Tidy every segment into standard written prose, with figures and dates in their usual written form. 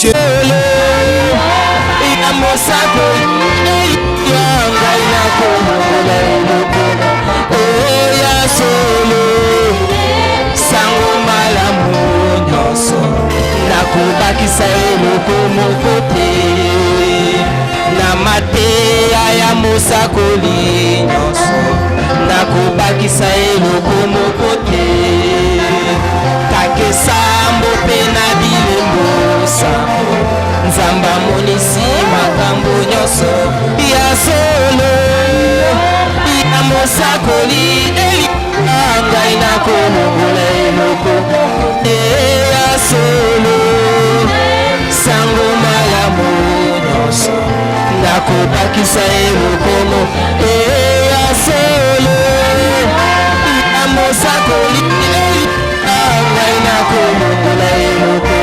Jele ya mosako ya ngai na komokola eloko oya solo sango malamu nyonso nakobakisa eloko moko te na mateya ya mosakoli nyonso nakobakisa eloko moko te kakesambo mpe na bilembo sambo nzamba monisi makambo nyonso ya solo ya mosakoli elika ngai nakomokola eloko ya solo sango malamu nyonso nakobakisa eloko ya solo ya mosakoli elika ngai nakomokola eloko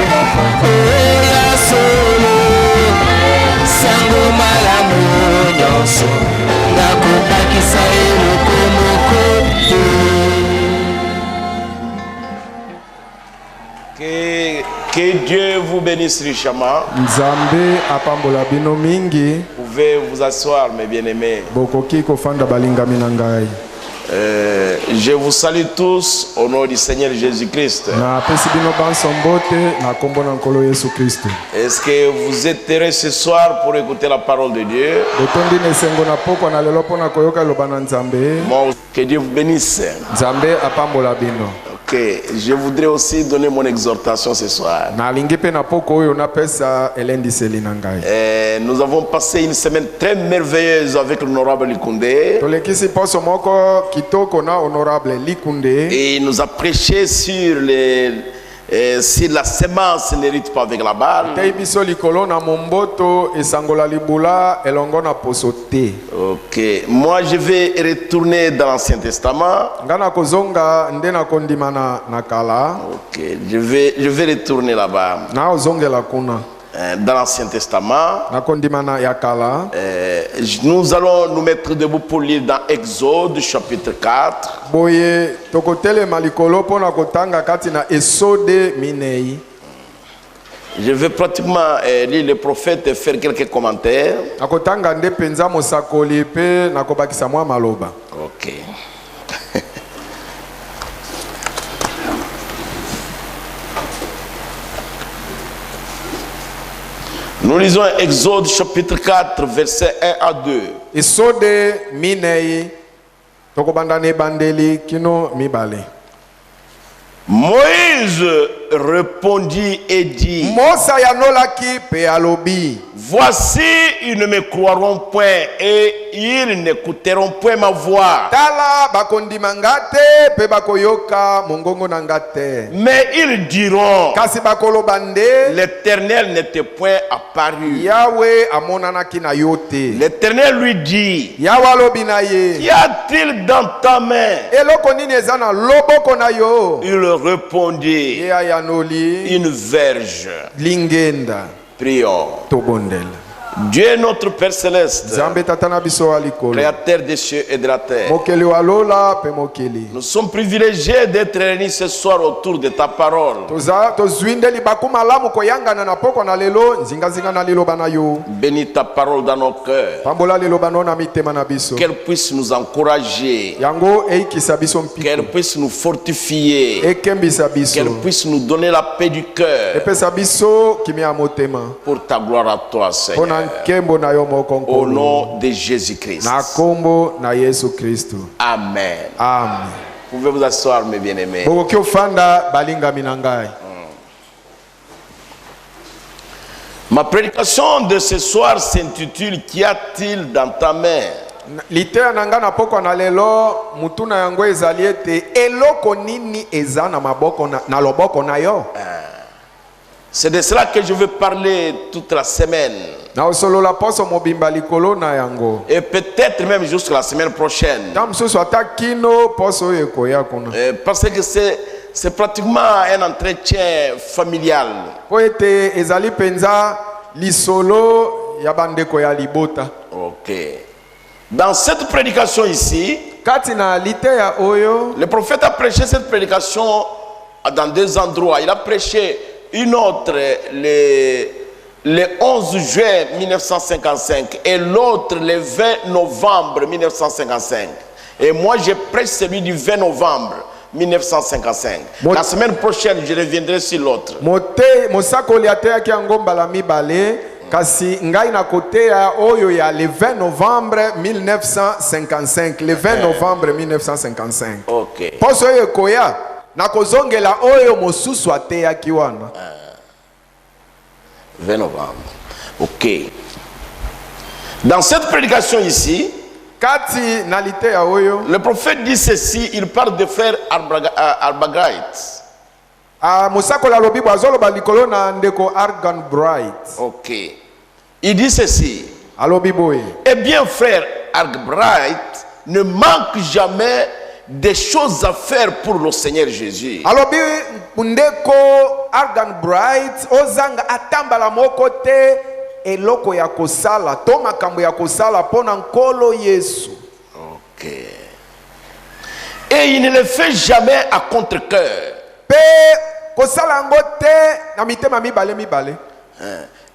ya solo sango malamu nyonso nakobakisa eloko moko te. Que Dieu vous bénisse richement. Nzambe apambola bino mingi. Vous pouvez vous asseoir, mes bien-aimés. Bokoki kofanda balingami na ngai. Je vous salue tous au nom du Seigneur Jésus-Christ. Na pesi bino banso mbote na kombo na nkolo Yesu Kristo. Est-ce que vous êtes heureux ce soir pour écouter la parole de Dieu? Botondi nesengo na poko na lelo pona koyoka loba na Nzambe. Que Dieu vous bénisse. Nzambe apambola bino. Ok, je voudrais aussi donner mon exhortation ce soir. Nous avons passé une semaine très merveilleuse avec l'honorable Likunde. Et il nous a prêché sur si la semence n'hérite pas avec la balle. Ok, moi je vais retourner dans l'Ancien Testament. Ok, je vais retourner là-bas. Dans l'Ancien Testament, nous allons nous mettre debout pour lire dans Exode chapitre 4. Je vais pratiquement lire le prophète et faire quelques commentaires. Ok. Nous lisons Exode chapitre 4, versets 1 à 2. Exode minei tokobandane bandeli kino mibale. Moïse répondit et dit: voici, ils ne me croiront point et ils n'écouteront point ma voix. Mais ils diront: l'Éternel n'était point apparu. L'Éternel lui dit: qu'y a-t-il dans ta main? Il répondit: une verge. Prions. Dieu notre Père Céleste, Créateur des cieux et de la terre, nous sommes privilégiés d'être réunis ce soir autour de ta parole. Bénis ta parole dans nos cœurs, qu'elle puisse nous encourager, qu'elle puisse nous fortifier, qu'elle puisse nous donner la paix du cœur, pour ta gloire à toi, Seigneur. Au nom de Jésus-Christ. Amen. Amen. Vous pouvez vous asseoir, mes bien-aimés. Ma prédication de ce soir s'intitule: qu'y a-t-il dans ta main? C'est de cela que je veux parler toute la semaine. Et peut-être même jusqu'à la semaine prochaine. Parce que c'est pratiquement un entretien familial. Ok. Dans cette prédication ici, le prophète a prêché cette prédication dans deux endroits. Il a prêché une autre le 11 juin 1955 et l'autre le 20 novembre 1955. Et moi, je prêche celui du 20 novembre 1955. La semaine prochaine, je reviendrai sur l'autre. Kasi ngai na kote ya oyo ya le 20 novembre 1955. Le 20 novembre 1955. Ok. Poso ye koya na kozongela oyo mosusu ate ya kiwana. 20 novembre. Ok. Dans cette prédication ici, kati nalite ya oyo, le prophète dit ceci, il parle de frère Arbagait. Musakola lobi bazolo balikolo na ndeko Argan Bright. Ok. Il dit ceci. Alobi boy. Eh bien, frère Arbright ne manque jamais des choses à faire pour le Seigneur Jésus. Alobi ndeko Argan Bright ozanga atambala mokote eloko ya kosala to makambo ya kosala pona nkolo Yesu. Ok. Et il ne le fait jamais à contre-cœur.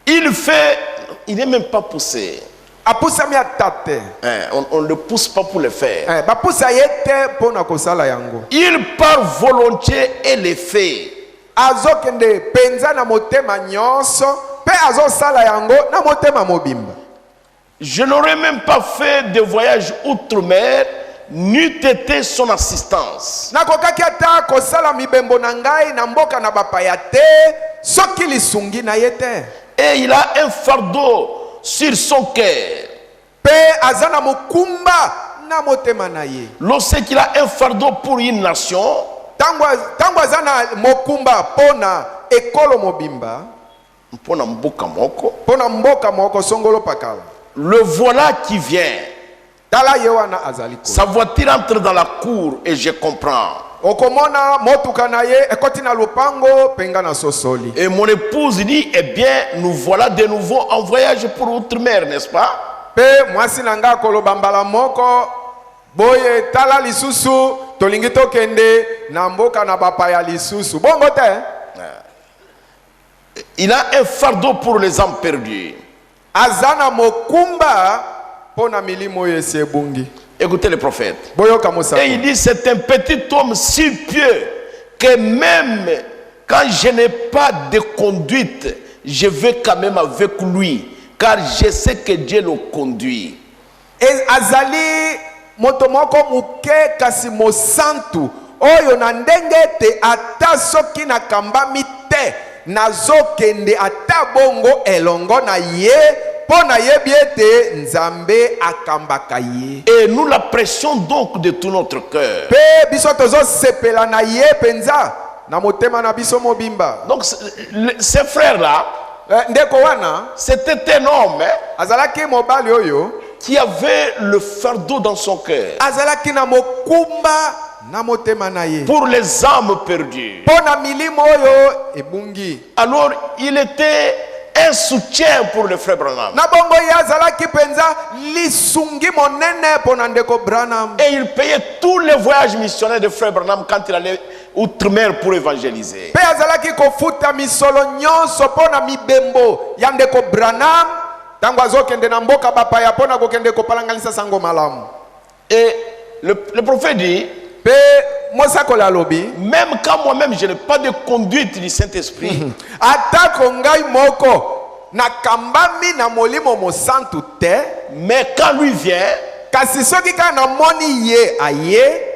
Il fait, il n'est même pas poussé. On ne le pousse pas pour le faire. Il part volontiers et le fait. Je n'aurais même pas fait de voyage outre-mer n'eût été son assistance. Et il a un fardeau sur son cœur. Lorsqu'il a un fardeau pour une nation, le voilà qui vient. Sa voiture entre dans la cour et je comprends. Et mon épouse dit, eh bien, nous voilà de nouveau en voyage pour outre-mer, n'est-ce pas? Il a un fardeau pour les âmes perdues. Écoutez le prophète. Et il dit, c'est un petit homme si pieux que même quand je n'ai pas de conduite, je vais quand même avec lui, car je sais que Dieu le conduit. Et azali motomoko muke kasi mosantu oyo na ndenge te ata soki na kambami te nazokende ata bongo elongo na ye. Et nous la pressions donc de tout notre cœur. Donc ces frères-là, c'était un homme qui avait le fardeau dans son cœur pour les âmes perdues. Alors il était un soutien pour le frère Branham. Et il payait tous les voyages missionnaires de frère Branham quand il allait outre-mer pour évangéliser. Et le prophète dit, même quand moi-même je n'ai pas de conduite du Saint-Esprit, mais quand lui vient,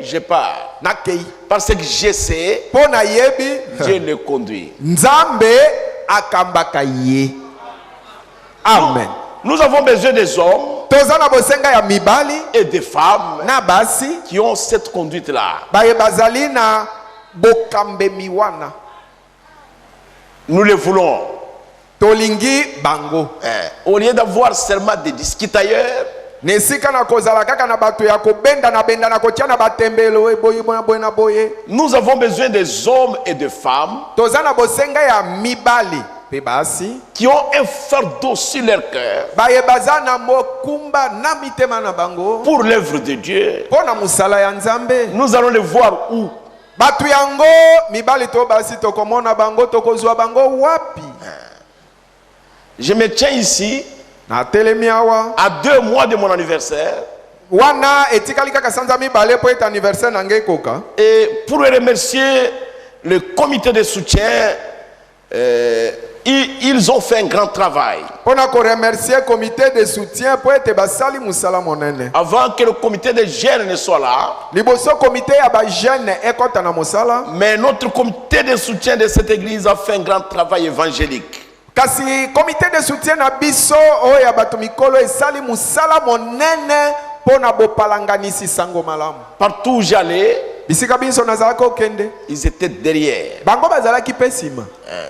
je pars. Parce que je sais, Dieu le conduit. Amen. Nous avons besoin des hommes et des femmes qui ont cette conduite-là. Nous les voulons. Au lieu d'avoir seulement des disquitailleurs, nous avons besoin des hommes et des femmes qui ont un fardeau sur leur cœur pour l'œuvre de Dieu. Nous allons les voir où? Je me tiens ici na telemi awa à 2 mois de mon anniversaire. Wana etikali kaka sanza mibale po eta anniversaire na ngai koka. Et pour remercier le comité de soutien, ils ont fait un grand travail. Pona ko remercier comité de soutien po ete basali musala monene. Avant que le comité de jeunes ne soit là. Liboso comité ya ba jeune ekota na musala. Mais notre comité de soutien de cette église a fait un grand travail évangélique. Kasi comité de soutien na biso oya batu mikolo esali musala monene pona bopalanganisi sango malamu. Partout où j'allais, bisika biso nazalaka okende, ils étaient derrière. Bango bazalaki pesima.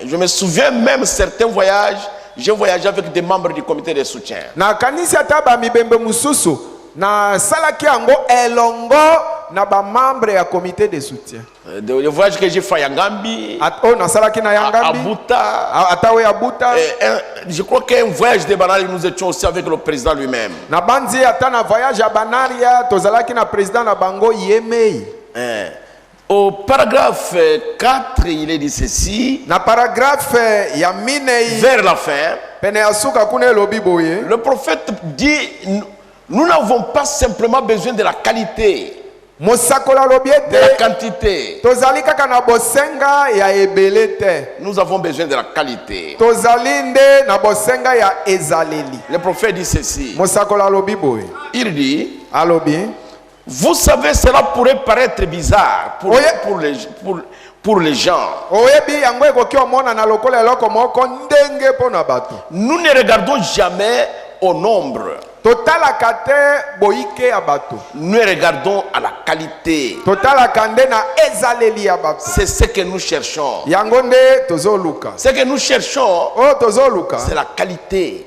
Je me souviens même certains voyages, j'ai voyagé avec des membres du comité de soutien. Na kanisi ataba mibembe mususu na salaki yango elongo na ba membre ya comité de soutien. Le voyage que j'ai fait à Yangambi, à Bouta, je crois qu'un voyage de Banaria, nous étions aussi avec le président lui-même. Na banzi atana voyage à Banaria, tozalaki na président na bango yemei. Au paragraphe 4, il est dit ceci. Na paragraphe ya minei, vers la fin, pene asuka kune lobi boye. Le prophète dit, nous n'avons pas simplement besoin de la qualité, de la quantité. Nous avons besoin de la qualité. Le prophète dit ceci. Il dit, vous savez, cela pourrait paraître bizarre pour les gens. Nous ne regardons jamais au nombre. Nous regardons à la qualité. C'est ce que nous cherchons. Ce que nous cherchons, c'est la qualité.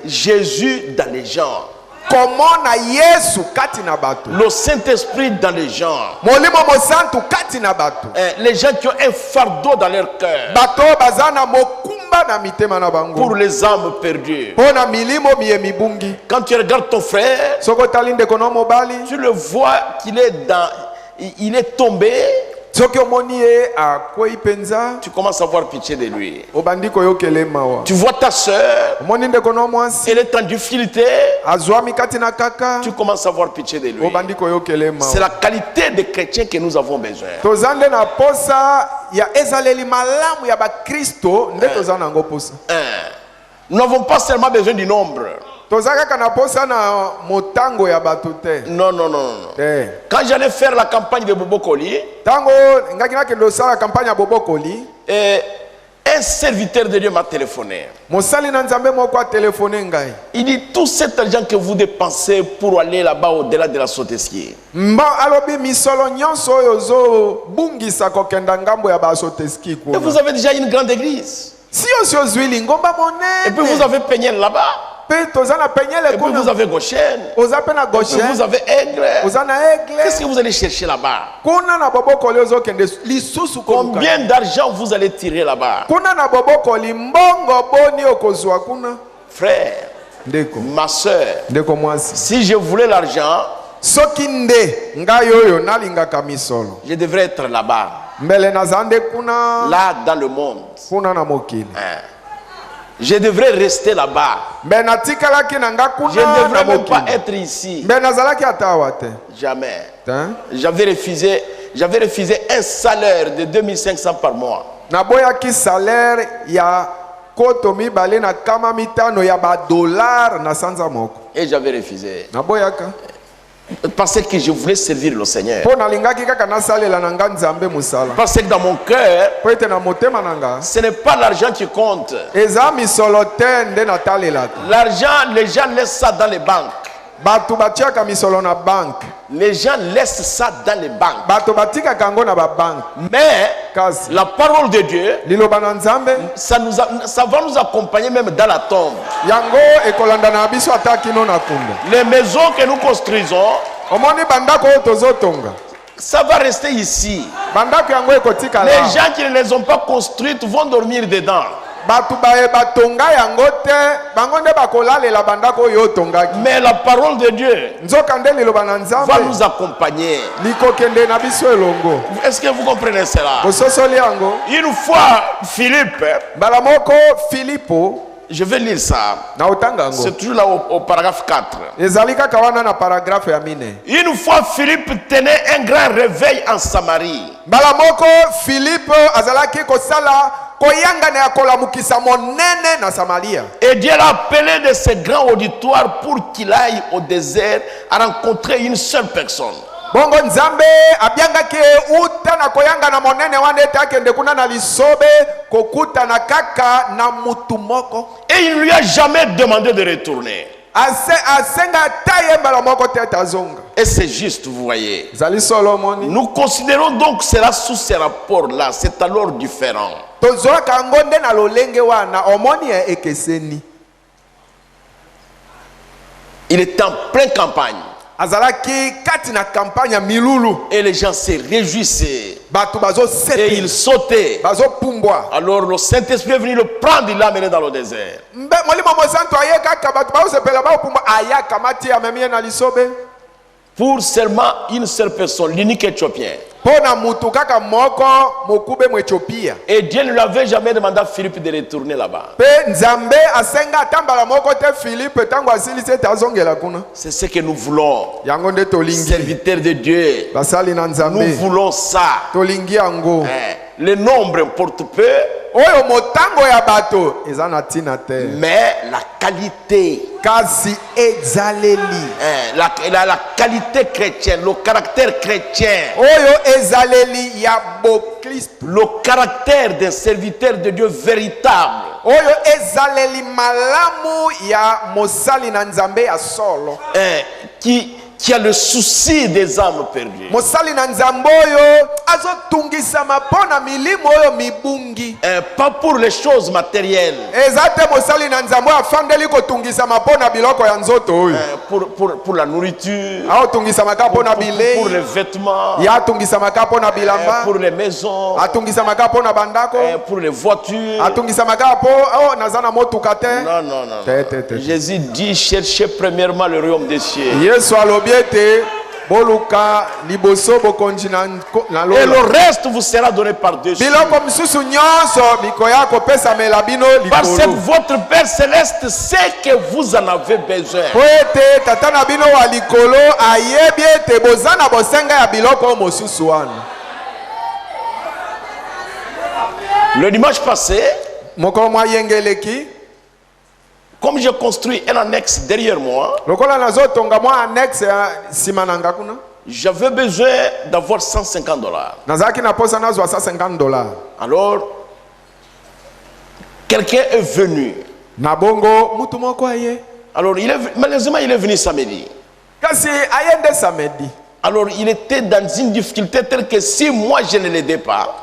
Jésus dans les gens. Le Saint-Esprit dans les gens. Les gens qui ont un fardeau dans leur cœur pour les âmes perdues. Quand tu regardes ton frère, tu le vois qu'il est tombé. Tu commences à avoir pitié de lui. Tu vois ta soeur, elle est en difficulté. Tu commences à avoir pitié de lui. C'est la qualité des chrétiens que nous avons besoin. Nous n'avons pas seulement besoin du nombre. Non. Quand j'allais faire la campagne de Bobo Koli, un serviteur de Dieu m'a téléphoné. Il dit, tout cet argent que vous dépensez pour aller là-bas au-delà de la Soteski, et vous avez déjà une grande église. Et puis vous avez peigné là-bas. Et puis vous avez Goshen. Et puis vous avez Aigle. Qu'est-ce que vous allez chercher là-bas? Combien d'argent vous allez tirer là-bas? Frère, ma soeur, si je voulais l'argent, je devrais être là-bas. Là dans le monde. Je devrais rester là-bas. Je ne devrais même pas être ici. Jamais. J'avais refusé un salaire de 2500 par mois. Et j'avais refusé. Parce que je voulais servir le Seigneur. Parce que dans mon cœur, ce n'est pas l'argent qui compte. L'argent, les gens laissent ça dans les banques. Les gens laissent ça dans les banques. Mais la parole de Dieu, ça va nous accompagner même dans la tombe. Les maisons que nous construisons, ça va rester ici. Les gens qui ne les ont pas construites vont dormir dedans. Mais la parole de Dieu va nous accompagner. Est-ce que vous comprenez cela? Une fois, Philippe, Je vais lire ça. C'est toujours là au paragraphe 4. Une fois, Philippe tenait un grand réveil en Samarie. Et Dieu l'a appelé de ce grand auditoire pour qu'il aille au désert à rencontrer une seule personne. Bongo Nzambe abiangaki uta na koyanga na monene wane takende kuna na lisobe kokuta na kaka na mutu moko. Et il ne lui a jamais demandé de retourner. Et c'est juste, vous voyez. Nous considérons donc cela sous ces rapports-là. C'est alors différent. Il est en pleine campagne. Et les gens se réjouissaient. Et ils sautaient. Alors le Saint-Esprit est venu le prendre, il l'a amené dans le désert. Pour seulement une seule personne, l'unique Éthiopien. Et Dieu ne lui avait jamais demandé à Philippe de retourner là-bas. C'est ce que nous voulons. Serviteurs de Dieu. Nous voulons ça. Le nombre importe peu. Mais la qualité. La qualité chrétienne, le caractère chrétien. Le caractère d'un serviteur de Dieu véritable. Qui a le souci des âmes perdues. Pas pour les choses matérielles. Pour la nourriture. Pour les vêtements. Pour les maisons. Pour les voitures. Non. Jésus dit cherchez premièrement le royaume des cieux. Et le reste vous sera donné par-dessus. Parce que votre Père Céleste sait que vous en avez besoin. Le dimanche passé, comme j'ai construit un annexe derrière moi, j'avais besoin d'avoir $150. Alors, quelqu'un est venu. Alors, malheureusement, il est venu samedi. Alors, il était dans une difficulté telle que si moi je ne l'aidais pas,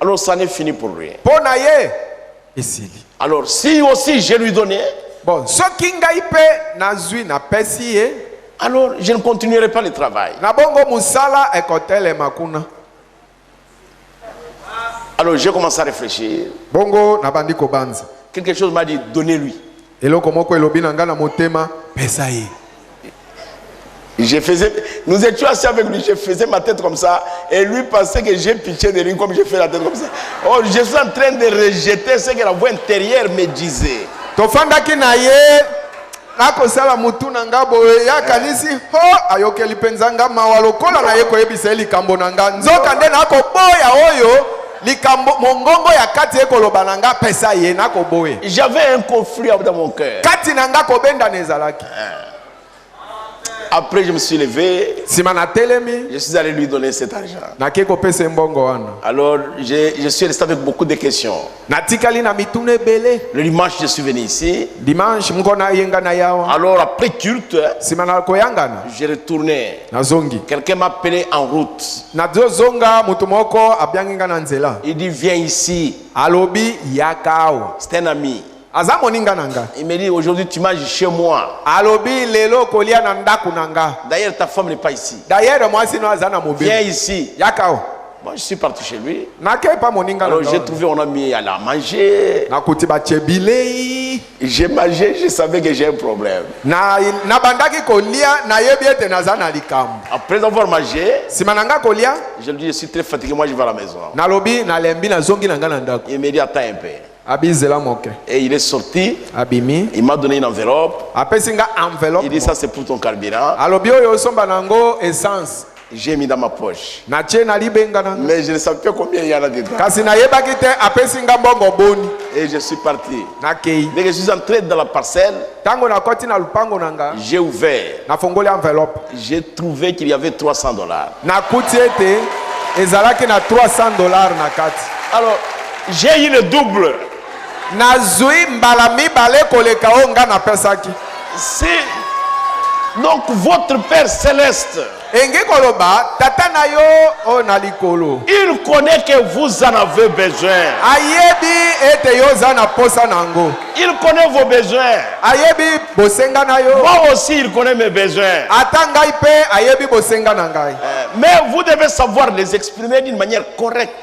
alors ça n'est fini pour lui. Alors si aussi je lui donnais, alors je ne continuerai pas le travail. Alors j'ai commencé à réfléchir. Quelque chose m'a dit, donnez-lui. Nous étions assis avec lui, je faisais ma tête comme ça, et lui pensait que j'ai pitié de lui comme je fais la tête comme ça. Oh, je suis en train de rejeter ce que la voix intérieure me disait. J'avais un conflit dans mon cœur. Après, je me suis levé. Je suis allé lui donner cet argent. Alors, je suis resté avec beaucoup de questions. Le dimanche, je suis venu ici. Alors, après culte, j'ai retourné. Quelqu'un m'a appelé en route. Il dit, viens ici. C'est un ami. Il me dit, aujourd'hui tu manges chez moi. D'ailleurs ta femme n'est pas ici. Viens ici. Moi, je suis parti chez lui. Alors, j'ai trouvé un ami à la manger. J'ai mangé, je savais que j'ai un problème. Après avoir mangé, je lui dis, je suis très fatigué, moi je vais à la maison. Il m'a dit, attends un peu. Et il est sorti. Il m'a donné une enveloppe. Il dit, ça c'est pour ton carburant. J'ai mis dans ma poche. Mais je ne savais pas combien il y en a dedans. Et je suis parti. Dès que je suis entré dans la parcelle, j'ai ouvert. J'ai trouvé qu'il y avait $300. Alors, j'ai eu le double. C'est donc votre Père Céleste. Il connaît que vous en avez besoin. Il connaît vos besoins. Moi aussi, il connaît mes besoins. Mais vous devez savoir les exprimer d'une manière correcte.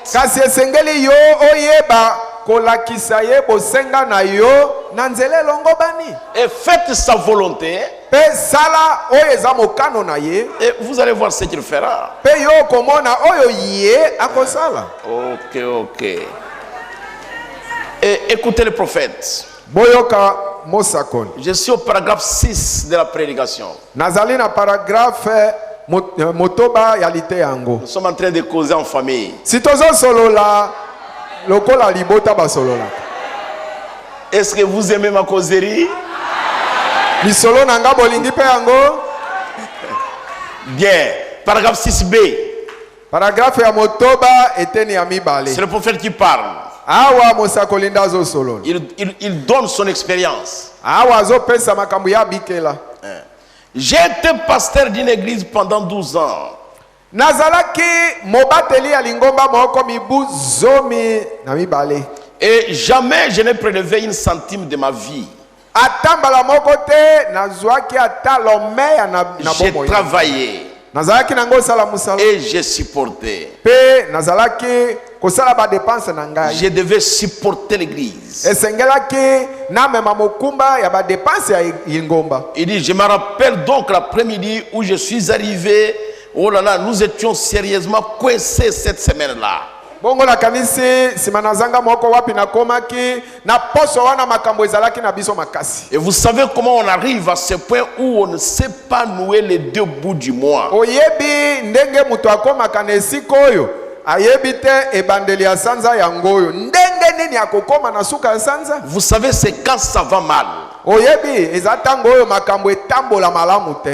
Et faites sa volonté. Et vous allez voir ce qu'il fera. Ok. Et écoutez le prophète. Je suis au paragraphe 6 de la prédication. Nous sommes en train de causer en famille. Est-ce que vous aimez ma causerie? Bien. Paragraphe 6b. C'est le prophète qui parle. Il donne son expérience. J'ai été pasteur d'une église pendant 12 ans. Et jamais je n'ai prélevé une centime de ma vie. J'ai travaillé et j'ai supporté. Je devais supporter l'église. Il dit, je me rappelle donc l'après-midi où je suis arrivé. Oh là là, nous étions sérieusement coincés cette semaine-là. Et vous savez comment on arrive à ce point où on ne sait pas nouer les deux bouts du mois. Vous savez, c'est quand ça va mal.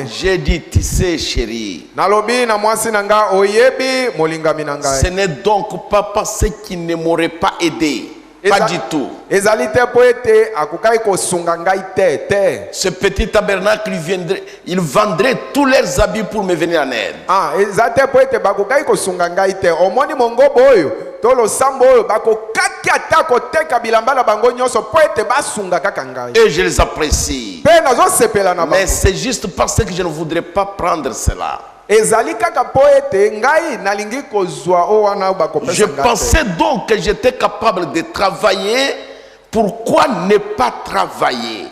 J'ai dit, tu sais, chérie, ce n'est donc pas parce qu'il ne m'aurait pas aidé. Pas du tout. Ce petit tabernacle, il vendrait tous leurs habits pour me venir en aide. Et je les apprécie. Mais c'est juste parce que je ne voudrais pas prendre cela. Je pensais donc que j'étais capable de travailler. Pourquoi ne pas travailler?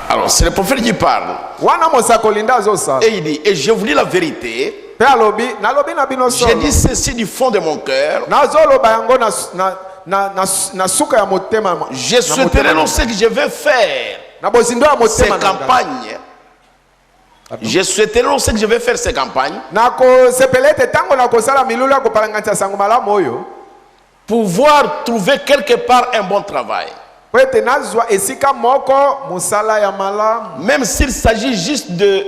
Alors c'est le prophète qui parle. Et il dit, et je vous dis la vérité. J'ai dit ceci du fond de mon cœur. Je souhaiterais non ce que je vais faire ces campagnes. Je souhaiterais non ce que je vais faire ces campagnes. Pouvoir trouver quelque part un bon travail. Même s'il s'agit juste de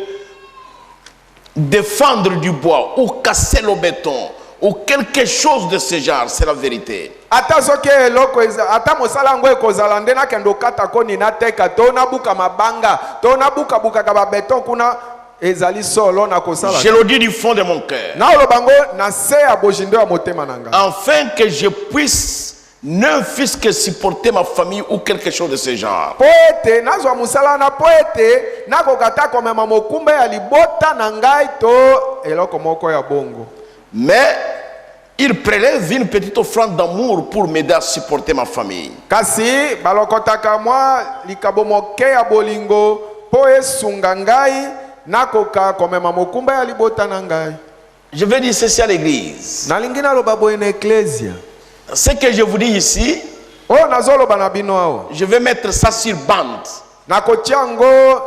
défendre du bois ou casser le béton ou quelque chose de ce genre, c'est la vérité. Je le dis du fond de mon cœur, afin que je puisse ne fût-ce que supporter ma famille ou quelque chose de ce genre. Poete nazwa musala na poete nakokata komema mokumba ya libota na ngai to eloko moko ya bongo. Mais il prélève une petite offrande d'amour pour m'aider à supporter ma famille. Kasi balokotaka mwa likabo moke ya bolingo po esunga ngai nakoka komema mokumba ya libota na ngai. Je vais dire ceci à l'église. Nalingi naloba boye na ecclesia. Ce que je vous dis ici, Oh nazoloba na bino awo. je vais mettre ça sur bande. Nakotiango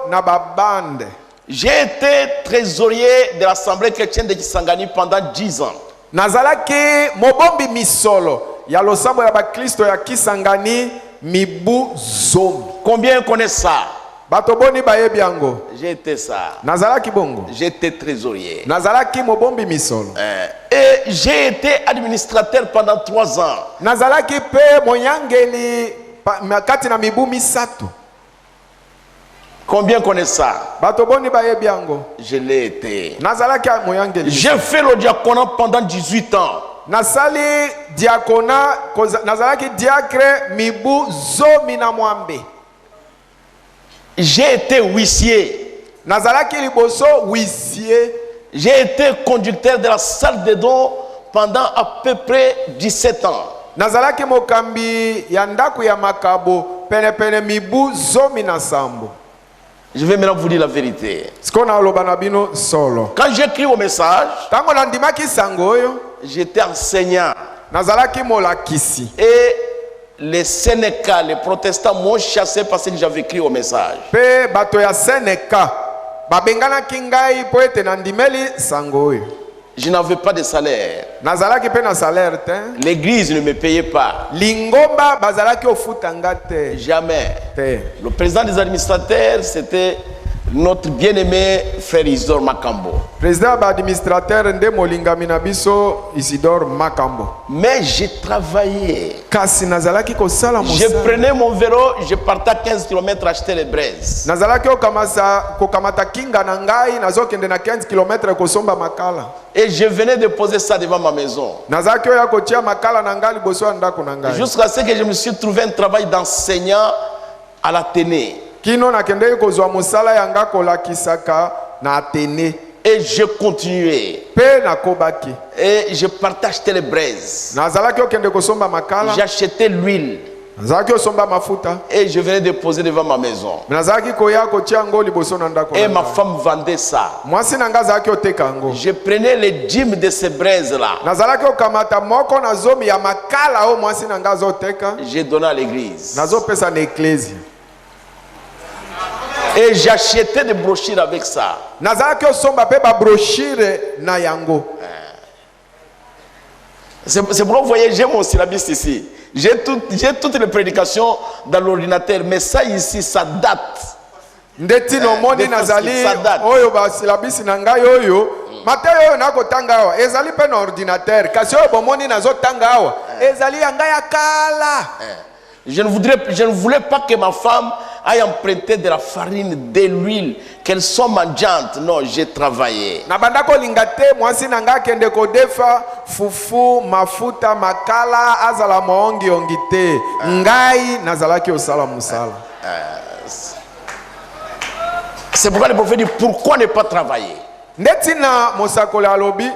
na babande. J'ai été trésorier de l'Assemblée chrétienne de Kisangani pendant 10 ans. Nazalaki mobombi misolo ya losambo ya bakristo ya Kisangani mibu zomi. Combien connaissent ça? Bato boni bayebi yango. J'ai été ça. Nazalaki bongo. J'étais trésorier. Nazalaki mobombi misolo. Et j'ai été administrateur pendant 3 ans. Nazalaki pe moyangeli kati na mibu misato. Combien connaissent ça? Bato boni bayebi yango. Je l'ai été. Nazalaki moyangeli. J'ai fait le diaconat pendant 18 ans. Nasali diakona nazalaki diacre mibu zomi na mwambe. J'ai été huissier. Nazalaki liboso huissier. J'ai été conducteur de la salle de dons pendant à peu près 17 ans. Nazalaki mokambi ya ndaku ya makabo pene mibu zomi na sambo. Je vais maintenant vous dire la vérité. Skona oloba na bino solo. Quand j'écris au message, tango nandimaki sango yo, j'étais enseignant. Nazalaki molakisi. Et les Sénéca, les protestants m'ont chassé parce que j'avais écrit au message. Pe bato ya Sénéca babengana kingai po ete nandimeli sango yo. Je n'avais pas de salaire. Nazalaki pe na salaire te. L'église ne me payait pas. Lingomba bazalaki ofutanga te. Jamais. Te. Le président des administrateurs, c'était notre bien-aimé frère Isidore Makambo. Président administrateur nde molingami na biso Isidore Makambo. Mais j'ai travaillé. Kasi nazalaki ko sala mo. Je prenais mon vélo, je partais à 15 km acheter les braises. Nazalaki ko kamata kinga na ngai nazokende na 15 km ko somba makala. Et je venais de poser ça devant ma maison. Nazalaki ya ko tia makala na ngali boso ndako na ngai. Jusqu'à ce que je me suis trouvé un travail d'enseignant à l'Athénée. Kino nakendeki kozwa mosala yanga kolakisaka na Athénée. Et je continuais. Pe nakobaki. Et je partais acheter les braises. Nazalaki okende kosomba makala. J'achetais l'huile. Nazalaki osomba mafuta. Et je venais de poser devant ma maison. Nazalaki koya kotia ngo liboso na ndako. Et ma femme vendait ça. Mwasi nanga zalaki oteka ngo. Je prenais les dîmes de ces braises là. Nazalaki okamata moko na zomi ya makala o mwasi nanga zoteka. J'ai donné à l'église. Nazopesa na ecclesia. Et j'achetais des brochures avec ça. Nazalaki osomba pe ba brochure na yango. C'est pourquoi vous voyez, j'ai mon syllabus ici. J'ai toutes les prédications dans l'ordinateur, mais ça ici, ça date. Ndeti no moni nazali oyo ba syllabus na ngai oyo. Mateyo oyo nakotanga awa ezali pe na ordinateur. Kasi oyo bomoni nazotanga awa ezali yanga ya kala. Je ne voulais pas que ma femme aille emprunter de la farine, de l'huile, qu'elle soit mangeante. Non, j'ai travaillé. Na bandako lingate mwasi nanga kende kodefa fufu mafuta makala azala maongi ongite ngai nazalaki osala musala. C'est pourquoi le prophète dit pourquoi ne pas travailler? Ndeti na mosakole alobi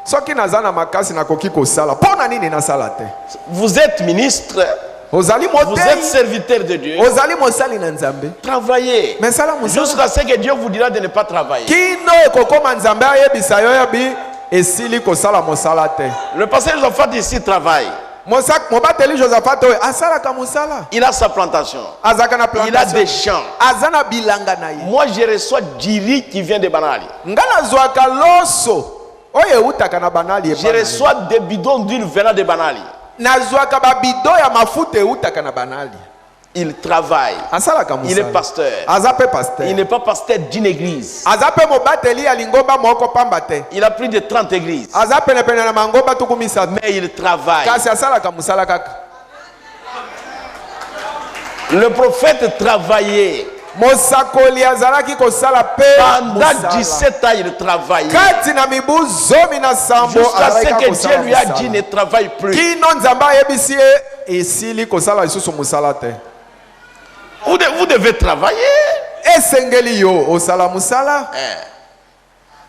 soki nazana makasi nakoki kosala pona nini nasala te. Vous êtes ministre. Vous êtes serviteur de Dieu. Travaillez. Jusqu'à ce que Dieu vous dira de ne pas travailler. Le pasteur Josaphat ici travaille. Il a sa plantation. Il a des champs. Moi je reçois du riz qui vient de Banali. Je reçois des bidons d'huile venant de Banali. Il travaille. Il est pasteur. Il n'est pas pasteur d'une église. Il a plus de 30 églises. Mais il travaille. Le prophète travaillait. Pendant 17 ans, il travaillait. Jusqu'à ce que Dieu lui a dit ne travaille plus. esili kosala lisusu musala te. Vous devez travailler. Esengeli yo osala musala.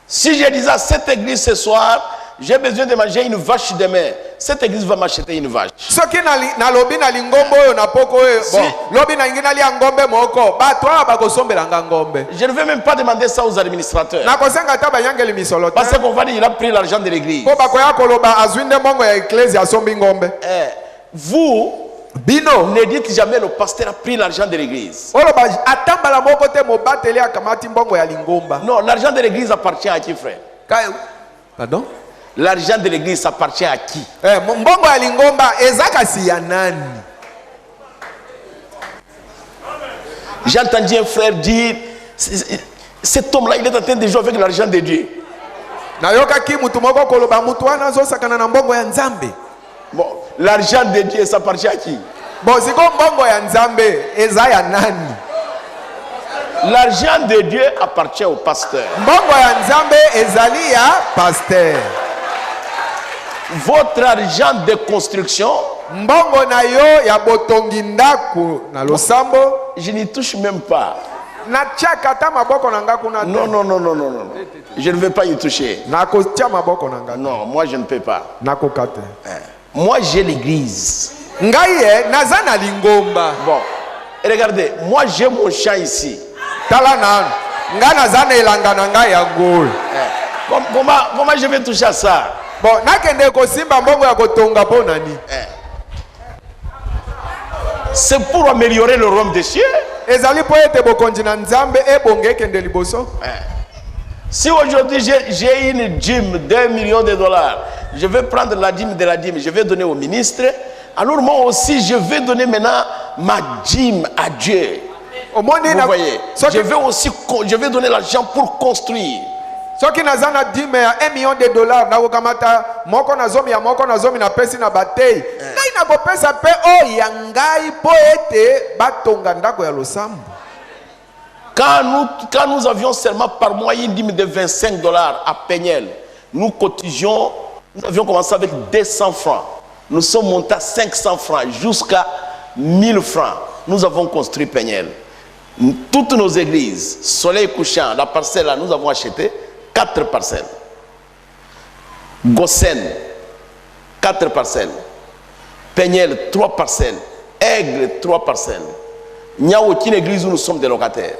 Si je disais à cette église ce soir, j'ai besoin de manger une vache demain, cette église va m'acheter une vache. Soki na lobi na lingombo yo na poko yo bon lobi na ngina li ngombe moko bato ba ko sombela ngombe. Je ne vais même pas demander ça aux administrateurs. Na kosenga ta ba yangeli misolo. Parce qu'on va dire il a pris l'argent de l'église. Ko ba ko ya koloba azwinde mongo ya ecclesia sombi ngombe. Vous Bino ne dites jamais le pasteur a pris l'argent de l'église. Oloba atambala moko te mo bateli akamati mbongo ya lingomba. Non, l'argent de l'église appartient à qui, frère? Pardon? L'argent de l'église appartient à qui? Mbongo ya lingomba ezaka si ya nani? J'ai entendu un frère dire cet homme-là il est en train de jouer avec l'argent de Dieu. Nayoka ki mutu moko koloba mutu wana zo sakana na mbongo ya nzambe. Bon, l'argent de Dieu ça appartient à qui? Bon, siko mbongo ya nzambe eza ya nani? L'argent de Dieu appartient au pasteur. Mbongo ya nzambe ezali ya pasteur. Votre argent de construction, mbongo na yo ya botongi ndako na losambo, je n'y touche même pas. Na chaka ta maboko na ngaku na. Non. Je ne vais pas y toucher. Na ko tia maboko na ngaku. Non, moi je ne peux pas. Na ko kate. Moi j'ai l'église. Ngaye nazana lingomba. Bon. Et regardez, moi j'ai mon champ ici. Tala na nga nazana elanga na nga ya ngol. Comment je vais toucher à ça? Bon, nakende ko simba mbongo ya kotonga po nani? C'est pour améliorer le royaume des cieux. Ezali po ete bokonzi na nzambe ebonge kende liboso. Si aujourd'hui j'ai une dîme d'$1 million, je vais prendre la dîme de la dîme, je vais donner au ministre. Alors moi aussi, je vais donner maintenant ma dîme à Dieu. Vous voyez, je vais donner l'argent pour construire. Soki nazana dîme ya $1 million na kokamata moko na zomi na pesi na batei. Ngai na kopesa pe o ya ngai po ete batonga ndako ya losambo. Quand nous avions seulement par mois une dîme de $25 à Peignel, nous cotisions, nous avions commencé avec 200 francs. Nous sommes montés à 500 francs jusqu'à 1000 francs. Nous avons construit Peignel. Toutes nos églises, soleil couchant, la parcelle là, nous avons acheté 4 parcelles. Gossen, 4 parcelles. Peignel, 3 parcelles. Aigle, 3 parcelles. Il n'y a aucune église où nous sommes des locataires.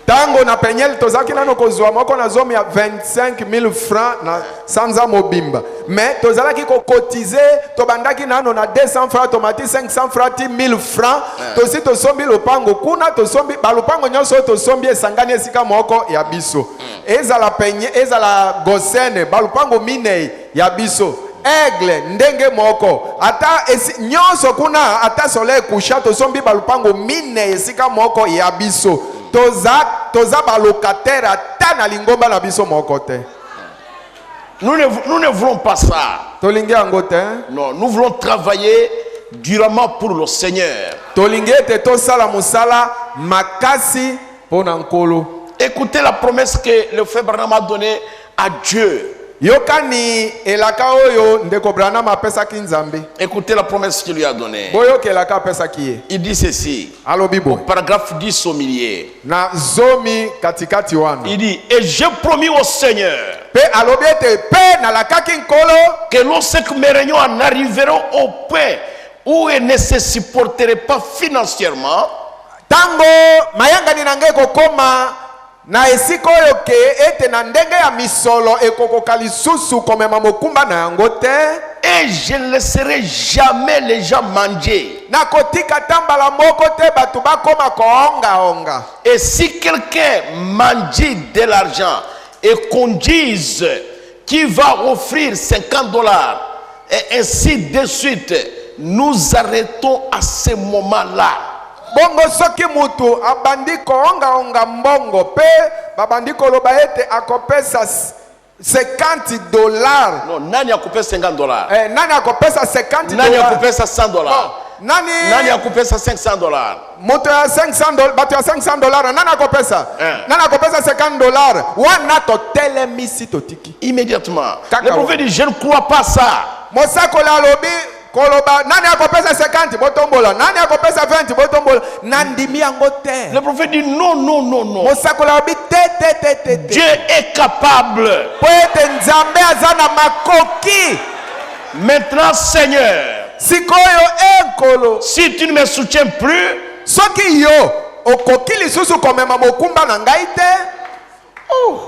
Tango na Peignel tozaki nano kozwa moko na zomi ya 25 000 francs na sanza mobimba. Mais tozalaki ko cotiser tobandaki nano na 200 francs tomati 500 francs 1000 francs. Tosi tosombi lopango kuna tosombi balupango nyonso tosombi esangani esika moko ya biso. Ezala Peignel ezala Gossen balupango minei ya biso. Aigle ndenge moko ata nyonso kuna ata soleil couchant tosombi balupango minei esika moko ya biso. Toza ba locataire ata na lingomba na biso moko te. Nous ne voulons pas ça. Tolingi yango te. Non, nous voulons travailler durement pour le Seigneur. Tolingi te to sala musala makasi pona nkolo. Écoutez la promesse que le frère Branham a donnée à Dieu. Yokani elaka oyo ndeko Branham apesa ki nzambe. Écoutez la promesse qu'il lui a donnée. Boyo ke elaka apesa ki. Il dit ceci. Allo Bibo. Paragraphe 10 au milieu. Na zomi katikati wana. Il dit et j'ai promis au Seigneur. Pe alobiete pe na la kaki nkolo que lorsque mes réunions en arriveront au point où elles ne se supporteraient pas financièrement. Tango mayanga ni nange kokoma na esiko oyo ke ete na ndenge ya misolo ekokoka lisusu komema mokumba na yango te. Et je ne laisserai jamais les gens manger. Na kotika tambala moko te batu bakoma koonga. Et si quelqu'un mange de l'argent et qu'on dise qu'il va offrir $50 et ainsi de suite, nous arrêtons à ce moment-là. Bongo soki mutu abandi koonga mbongo pe babandi koloba ete akopesa $50. Non, nani akopesa $50? Nani akopesa $50? Nani akopesa $100? Nani akopesa $500? Moto ya $500, bato ya $500, nani akopesa? Nani akopesa $50? Wana to telemisi totiki. Immédiatement. Le prophète dit je ne crois pas ça. Mosako la lobi koloba nani akopesa 50 botombola nani akopesa 20 botombola nandimi yango te. Le prophète dit non non non non. Mosakola bi te. Dieu est capable. Poete nzambe azana makoki. Maintenant Seigneur, sikoyo enkolo, si tu ne me soutiens plus, soki yo okoki lisusu komema mokumba na ngai te. Oh.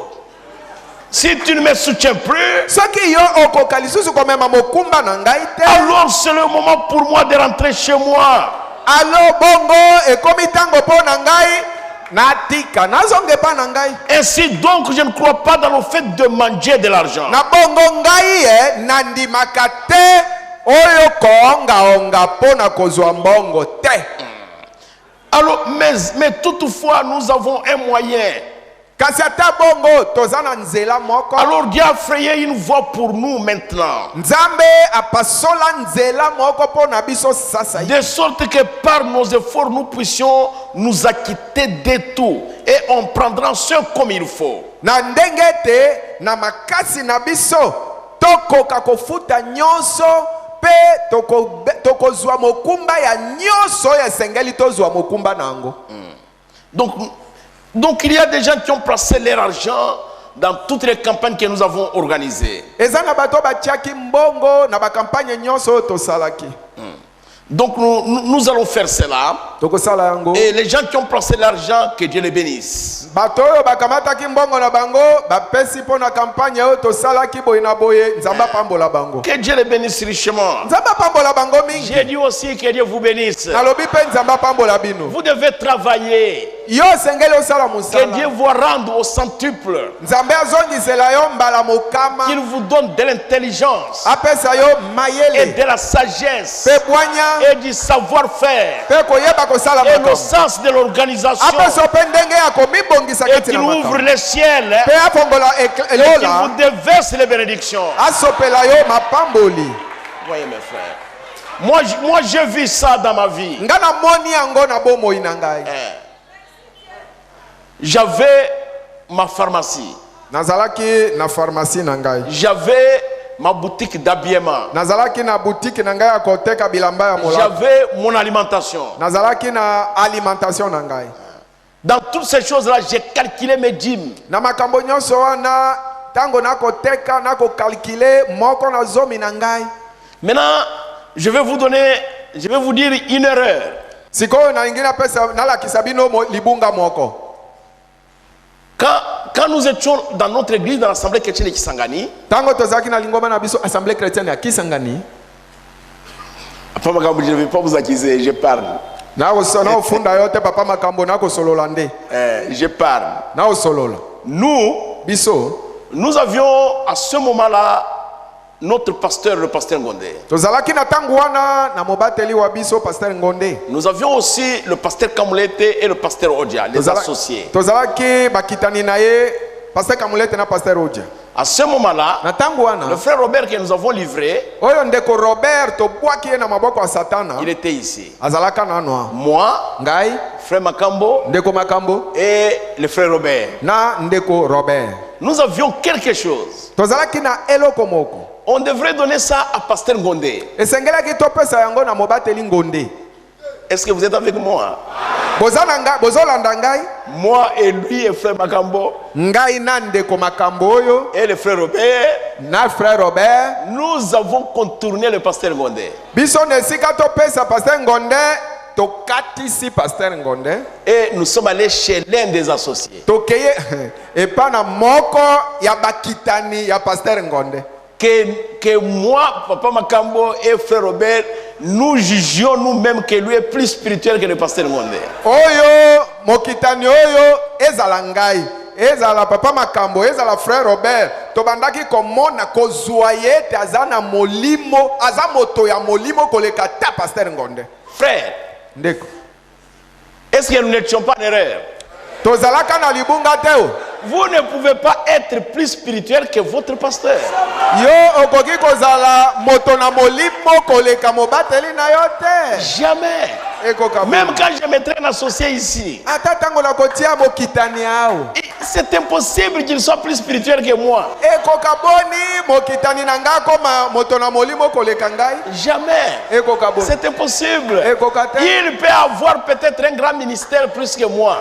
Si tu ne me soutiens plus, soki yo okoka lisusu komema mokumba na ngai te, alors c'est le moment pour moi de rentrer chez moi. Alors bongo ekomi tango po na ngai natika nazonge pa na ngai. Ainsi donc je ne crois pas dans le fait de manger de l'argent. Na bongo ngai nandimaka te oyo koonga po na kozwa mbongo te. Alors mais toutefois nous avons un moyen. Alors Dieu a frayé une voie pour nous maintenant. De sorte que par nos efforts nous puissions nous acquitter de tout. Et on prendra ce comme il faut. Donc il y a des gens qui ont placé leur argent dans toutes les campagnes que nous avons organisées. Donc nous allons faire cela. Et les gens qui ont placé l'argent, que Dieu les bénisse. Que Dieu les bénisse richement. J'ai dit aussi que Dieu vous bénisse. Vous devez travailler. Que Dieu vous rende au centuple. Qu'il vous donne de l'intelligence et de la sagesse et du savoir-faire et le sens de l'organisation, et qu'il ouvre le ciel et qu'il vous déverse les bénédictions. Voyez mes frères, moi j'ai vu ça dans ma vie. J'avais ma pharmacie. J'avais ma boutique d'habillement. J'avais mon alimentation. Dans toutes ces choses-là, j'ai calculé mes dîmes. Maintenant, je vais vous dire une erreur. Quand nous étions dans notre église, dans l'assemblée chrétienne de Kisangani, je ne vais pas vous accuser, je parle. Je parle. Nous avions à ce moment-là notre pasteur, le pasteur Ngondé. Nous avions aussi le pasteur Kamulete et le pasteur Odia, les associés. À ce moment-là, le frère Robert que nous avons livré, il était ici. Moi, frère Makambo et le frère Robert. Nous avions quelque chose. On devrait donner ça à pasteur Ngondé. Est-ce que vous êtes avec moi? Moi et lui et frère Makambo et le frère Robert, nous avons contourné le pasteur Ngondé. Et nous sommes allés chez l'un des associés. Que moi, Papa Makambo et frère Robert, nous jugions nous-mêmes que lui est plus spirituel que le pasteur Ngondé. Ezala Papa Makambo, ezala frère Robert, tobandaki komona kozwaye te azana molimo, azamoto ya molimo koleka ta pasteur Ngondé. Frère, est-ce que nous n'étions pas en erreur? Vous ne pouvez pas être plus spirituel que votre pasteur. Jamais. Même quand je mettrai un associé ici, c'est impossible qu'il soit plus spirituel que moi. Jamais. C'est impossible. Il peut avoir peut-être un grand ministère plus que moi.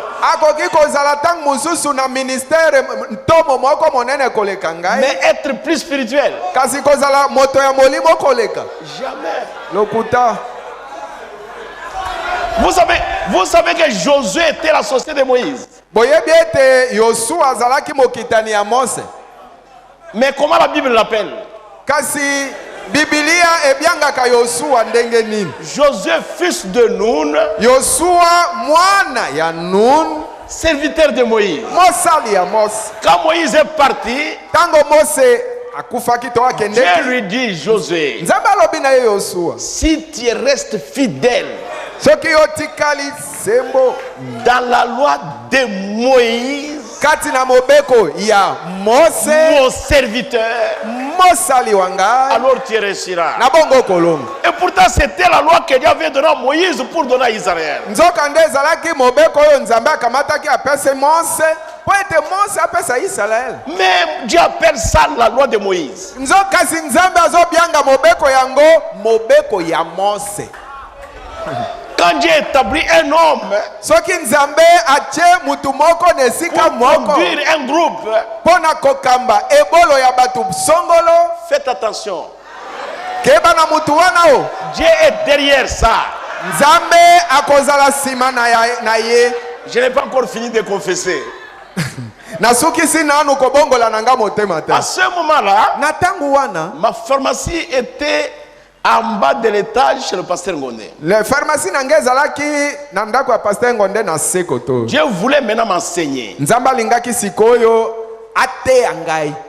Mais être plus spirituel. Jamais. Vous savez que Josué était l'associé de Moïse. Mais comment la Bible l'appelle? Josué, fils de Nun, serviteur de Moïse. Quand Moïse est parti, Dieu lui dit, Josué, si tu restes fidèle dans la loi de Moïse, mon serviteur, alors tu réussiras. Et pourtant c'était la loi que Dieu avait donnée à Moïse pour donner à Israël. Mais Dieu appelle ça la loi de Moïse. Quand Dieu établit un homme pour conduire un groupe, faites attention. Dieu est derrière ça. Je n'ai pas encore fini de confesser. À ce moment-là, ma pharmacie était en bas de l'étage chez le pasteur Ngondé. Dieu voulait maintenant m'enseigner.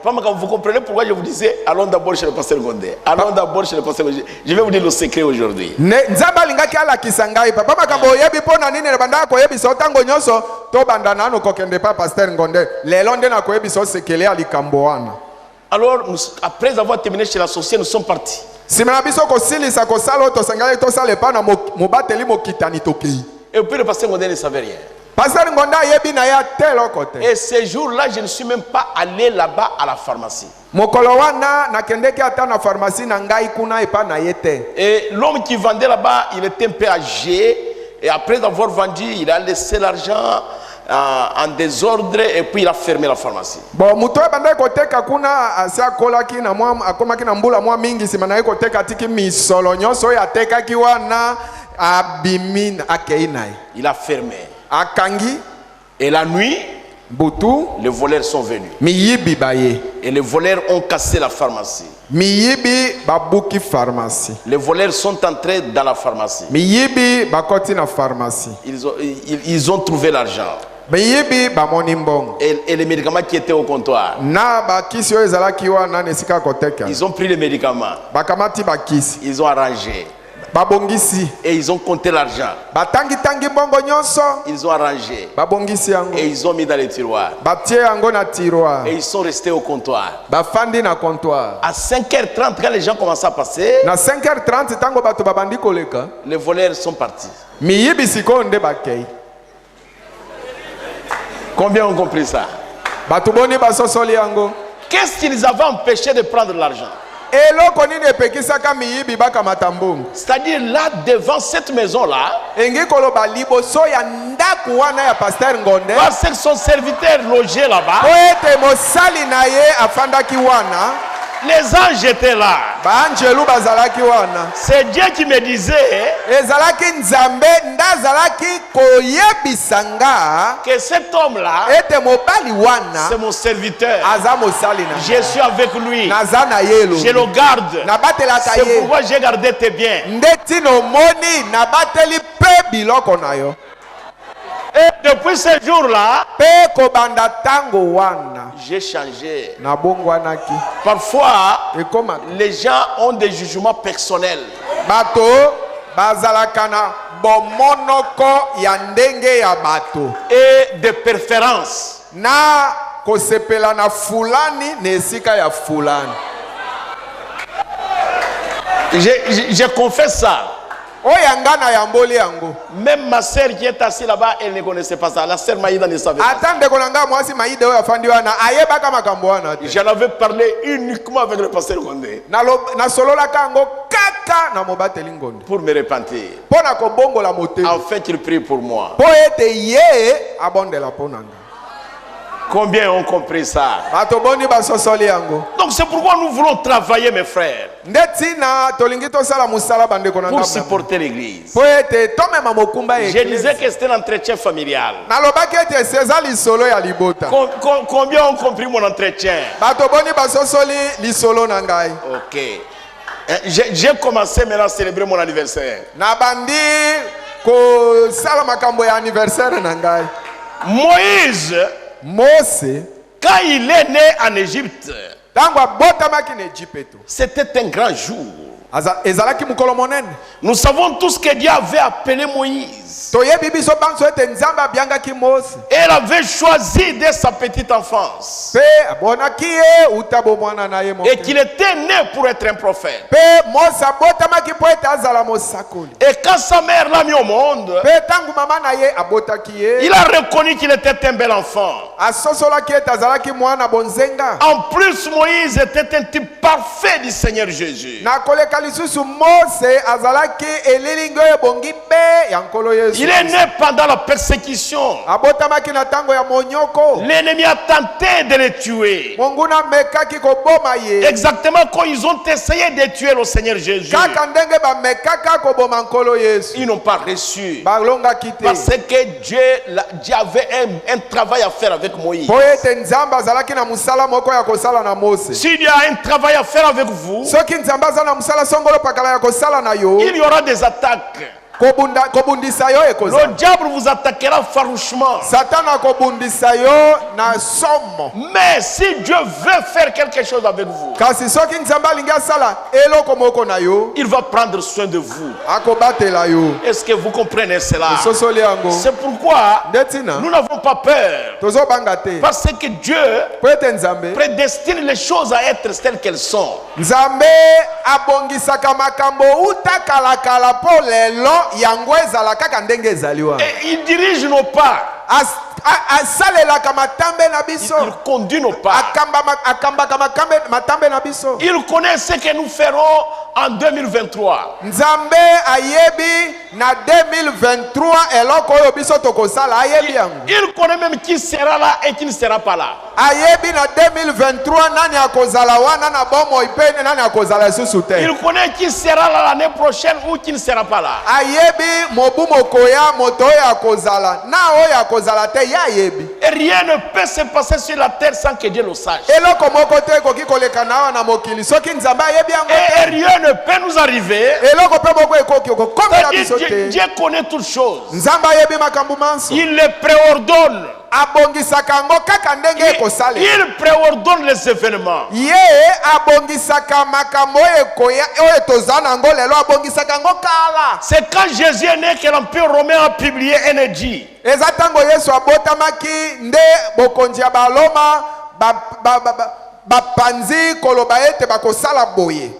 Vous comprenez pourquoi je vous disais allons d'abord chez le pasteur Ngondé. Allons d'abord chez le pasteur Ngondé. Je vais vous dire le secret aujourd'hui. Alors, après avoir terminé chez l'associé, nous sommes partis. Et puis le pasteur Ngondé ne savait rien. Et ce jour-là, je ne suis même pas allé là-bas à la pharmacie. Et l'homme qui vendait là-bas, il était un peu âgé. Et après avoir vendu, il a laissé l'argent en désordre et puis il a fermé la pharmacie. Il a fermé. Et la nuit, les voleurs sont venus. Et les voleurs ont cassé la pharmacie. Les voleurs sont entrés dans la pharmacie. Ils ont trouvé l'argent. Et les médicaments qui étaient au comptoir. Ils ont pris les médicaments. Ils ont arrangé. Et ils ont compté l'argent. Ils ont arrangé. Et ils ont mis dans les tiroirs. Et ils sont restés au comptoir. À 5h30, quand les gens commençaient à passer, les voleurs sont partis. Combien ont compris ça? Qu'est-ce qui les avait empêchés de prendre l'argent? C'est-à-dire là devant cette maison-là, parce que son serviteur logeait là-bas, les anges étaient là. C'est Dieu qui me disait que cet homme-là, c'est mon serviteur. Je suis avec lui. Je le garde. C'est pourquoi j'ai gardé tes biens. Et depuis ce jour-là, j'ai changé. Parfois, les gens ont des jugements personnels. Et des préférences. Je confesse ça. Même ma sœur qui est assise là-bas, elle ne connaissait pas ça. La sœur Maïda ne savait pas ça. J'en avais parlé uniquement avec le pasteur Gondé pour me repentir, afin qu'il prie pour moi. Combien ont compris ça? Donc c'est pourquoi nous voulons travailler, mes frères, pour supporter l'église. Je disais que c'était un entretien familial. Combien ont compris mon entretien? Ok. J'ai commencé maintenant à célébrer mon anniversaire. Moïse, quand il est né en Égypte, c'était un grand jour. Nous savons tous que Dieu avait appelé Moïse. Elle avait choisi dès sa petite enfance et qu'il était né pour être un prophète. Et quand sa mère l'a mis au monde, il a reconnu qu'il était un bel enfant. En plus, Moïse était un type parfait du Seigneur Jésus. Il est né pendant la persécution. L'ennemi a tenté de le tuer. Exactement quand ils ont essayé de tuer le Seigneur Jésus, ils n'ont pas reçu. Parce que Dieu avait un travail à faire avec Moïse. Si Dieu a un travail à faire avec vous, il y aura des attaques. Le diable vous attaquera farouchement. Mais si Dieu veut faire quelque chose avec vous, il va prendre soin de vous. Est-ce que vous comprenez cela? C'est pourquoi nous n'avons pas peur. Parce que Dieu prédestine les choses à être telles qu'elles sont. Et il dirige nos pas. Il conduit nos pas. Il connaît ce que nous ferons en 2023. Il connaît même qui sera là et qui ne sera pas là. Il connaît qui sera là l'année prochaine ou qui ne sera pas là. Et rien ne peut se passer sur la terre sans que Dieu le sache. Et rien ne peut nous arriver. Dieu connaît toutes choses. Il les préordonne. Il préordonne les événements. C'est quand Jésus est né que l'Empire romain a publié un édit.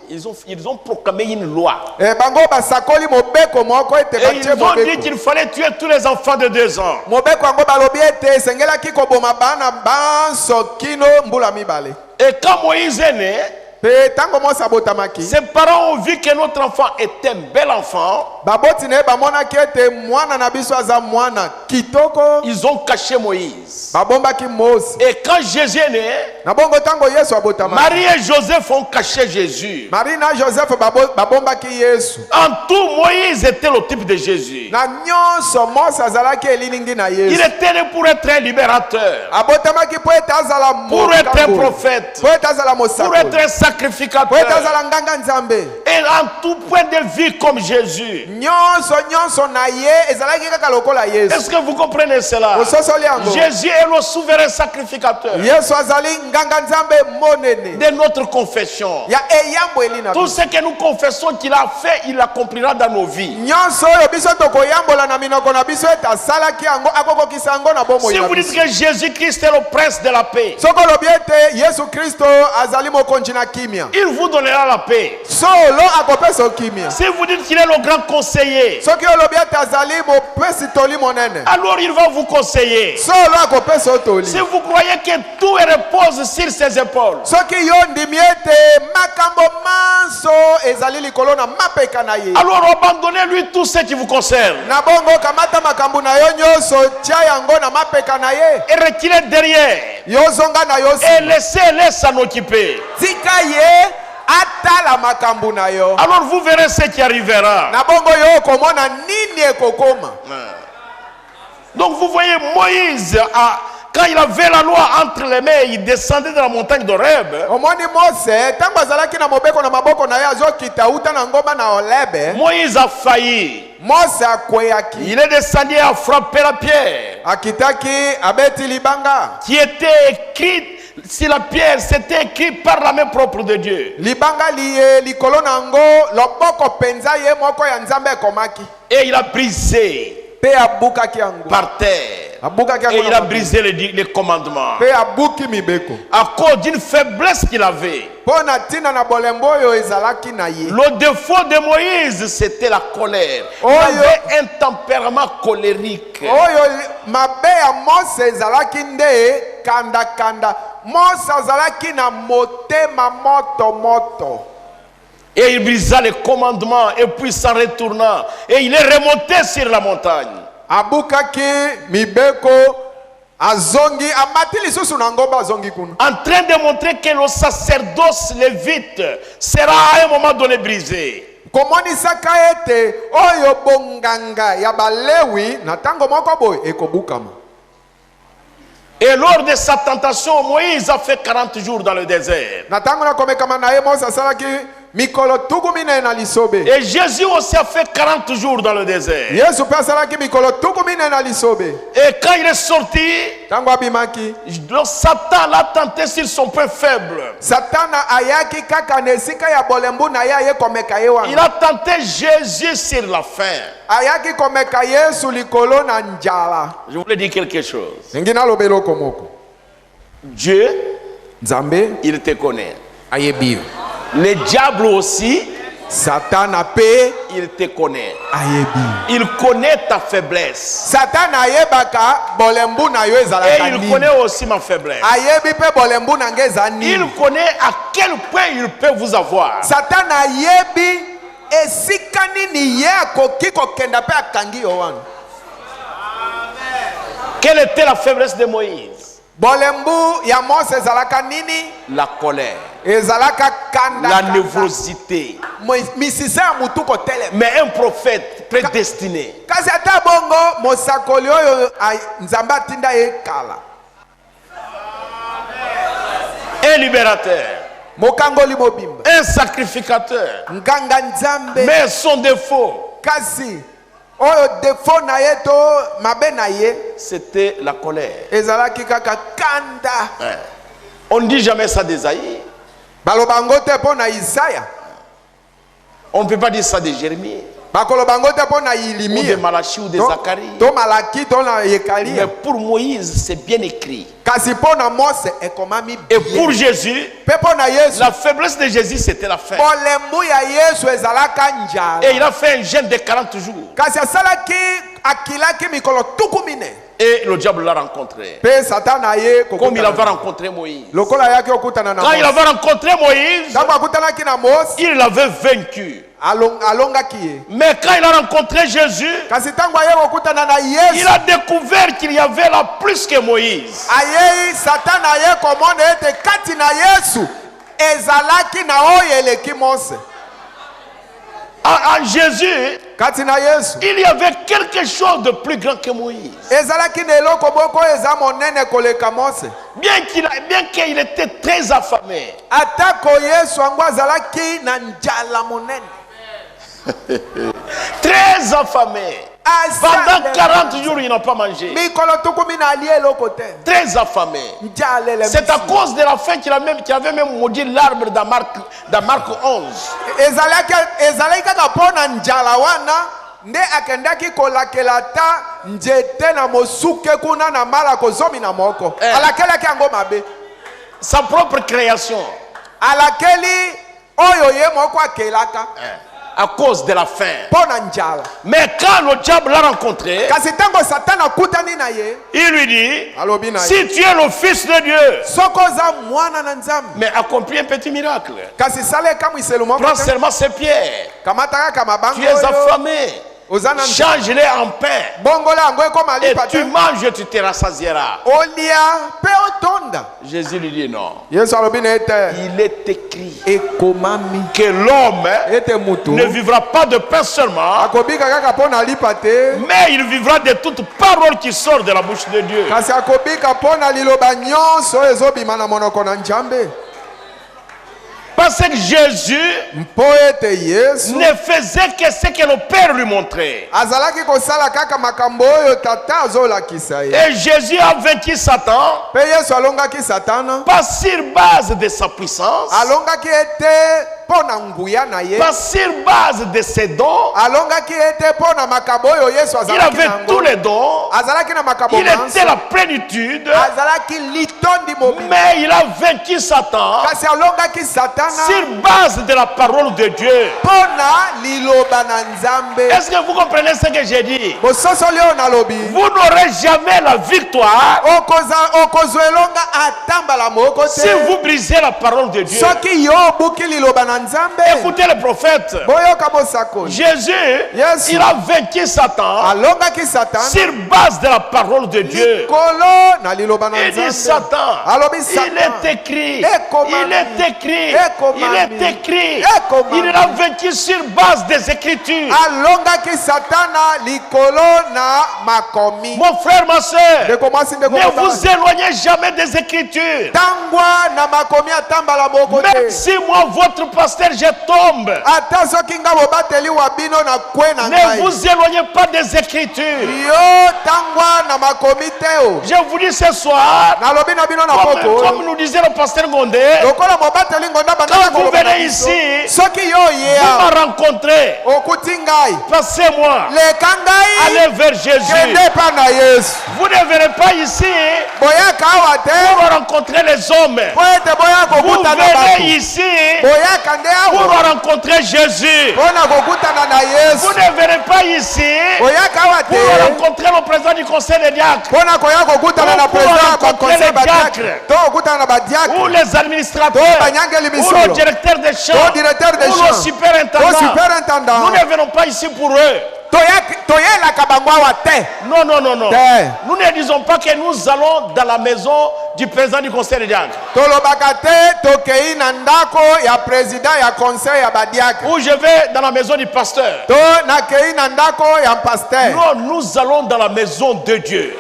Ils ont proclamé une loi. Et ils ont dit qu'il fallait tuer tous les enfants de 2 ans. Et quand Moïse est né, ses parents ont vu que notre enfant était un bel enfant. Ils ont caché Moïse. Et quand Jésus est né, Marie et Joseph ont caché Jésus. En tout, Moïse était le type de Jésus. Il était né pour être un libérateur, pour être un prophète, pour être un sacrificateur, et en tout point de vue comme Jésus. Est-ce que vous comprenez cela? Jésus est le souverain sacrificateur de notre confession. Tout ce que nous confessons qu'il a fait, il l'accomplira dans nos vies. Si vous dites que Jésus-Christ est le prince de la paix, il vous donnera la paix. Si vous dites qu'il est le grand conseiller, alors il va vous conseiller. Si vous croyez que tout repose sur ses épaules, alors abandonnez-lui tout ce qui vous concerne et retirez derrière et laissez-les s'en occuper. Alors vous verrez ce qui arrivera. Donc vous voyez Moïse, quand il avait la loi entre les mains, il descendait de la montagne d'Horeb. Moïse a failli. Il est descendu à frapper la pierre qui était écrite. Si la pierre, c'était écrit par la main propre de Dieu. Et il a brisé par terre. Et il a brisé les commandements à cause d'une faiblesse qu'il avait. Le défaut de Moïse, c'était la colère. Il avait un tempérament colérique. Et il brisa les commandements et puis s'en retournant. Et il est remonté sur la montagne. En train de montrer que le sacerdoce lévite sera à un moment donné brisé. Et lors de sa tentation, Moïse a fait 40 jours dans le désert. Et Jésus aussi a fait 40 jours dans le désert. Et quand il est sorti, Satan l'a tenté sur son point faible. Il a tenté Jésus sur la faim. Je voulais dire quelque chose. Dieu, il te connaît. Le diable aussi, il te connaît. Il connaît ta faiblesse. Et il connaît aussi ma faiblesse. Il connaît à quel point il peut vous avoir. Quelle était la faiblesse de Moïse? La colère, la névrosité. Mais un prophète prédestiné, un libérateur, un sacrificateur, mais son défaut, c'était la colère. On ne dit jamais ça d'Ésaïe. On ne peut pas dire ça de Jérémie, ou de Malachie ou de Zacharie. Mais pour Moïse, c'est bien écrit. Et pour Jésus, la faiblesse de Jésus, c'était la faim. Et il a fait un jeûne de 40 jours. Et le diable l'a rencontré. Comme il avait rencontré Moïse. Quand il avait rencontré Moïse, il l'avait vaincu. Mais quand il a rencontré Jésus, il a découvert qu'il y avait là plus que Moïse. En Jésus, il y avait quelque chose de plus grand que Moïse. Bien qu'il était très affamé. Très affamé. Pendant 40 jours, il n'a pas mangé. Très affamé. C'est à cause de la faim qu'il avait même maudit l'arbre dans Marc 11. Sa propre création. à cause de la faim. Mais quand le diable l'a rencontré, il lui dit, si tu es le fils de Dieu, mais accomplis un petit miracle. Prends seulement ses pieds. Tu es affamé. Change-les en pain. Et tu manges et tu te rassasieras. Jésus lui dit non. Il est écrit que l'homme ne vivra pas de pain seulement, mais il vivra de toute parole qui sort de la bouche de Dieu. Parce que Jésus ne faisait que ce que le Père lui montrait. Et Jésus a vaincu Satan, pas sur base de sa puissance, pas sur base de ses dons. Il avait tous les dons. Il était la plénitude. Mais il a vaincu Satan sur base de la parole de Dieu. Est-ce que vous comprenez ce que j'ai dit? Vous n'aurez jamais la victoire si vous brisez la parole de Dieu. Écoutez le prophète. Jésus, il a vaincu Satan sur base de la parole de Dieu. Il dit Satan, il est écrit, il est écrit, il est écrit. Il l'a vaincu sur base des Écritures. Mon frère, ma soeur, ne vous éloignez jamais des Écritures. Même si moi, votre pasteur, je tombe, ne vous éloignez pas des Écritures. Je vous dis ce soir, comme nous disait le pasteur Ngondé, quand vous venez ici, vous me rencontrez, passez-moi, allez vers Jésus. Vous ne verrez pas ici pour rencontrer les hommes. Vous venez ici pour rencontrer Jésus. Vous ne verrez pas ici pour rencontrer le président du conseil des diacres, pour rencontrer les diacres, ou les administrateurs, ou le directeur des chants, ou le superintendant. Nous ne venons pas ici pour eux. Non, non, non, non. Nous ne disons pas que nous allons dans la maison du président du conseil des diacres. Ou je vais dans la maison du pasteur. Non, nous allons dans la maison de Dieu.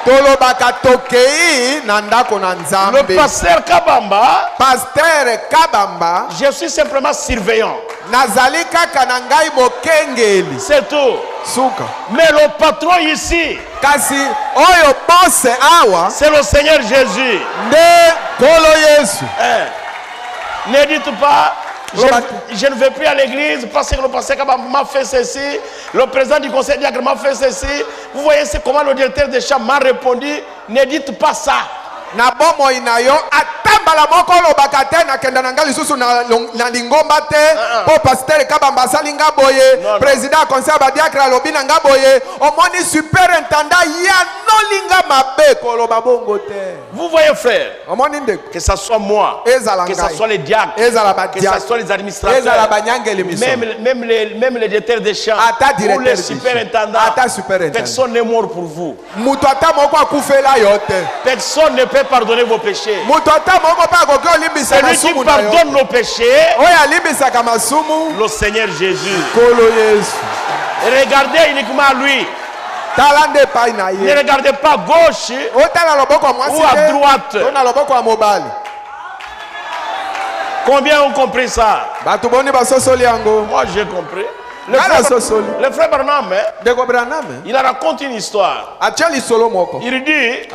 Le pasteur Kabamba, je suis simplement surveillant. C'est tout. Mais le patron ici, c'est le Seigneur Jésus. Ne dites pas, je ne vais plus à l'église parce que le pasteur m'a fait ceci, le président du conseil diacre m'a fait ceci. Vous voyez comment le directeur des chambres m'a répondu. Ne dites pas ça. Na bomo inayo atambala moko lobaka te na kenda nanga lisusu na lingomba te po pasteur Kabamba salinga boye président conseil badiakra lobina nga boye omoni superintendant ya no linga mabe ko loba bongo te. Vous voyez frère, que ça soit moi, que ça soit les diacres, que ça soit les administrateurs, même les directeurs des champs ou les superintendants, personne n'est mort pour vous. Personne ne peut pardonner vos péchés. Celui qui pardonne nos péchés, le Seigneur Jésus. Et regardez uniquement à lui. Ne regardez pas à gauche ou à droite. Combien ont compris ça? Moi j'ai compris. Le frère Branham, il raconte une histoire. Il dit,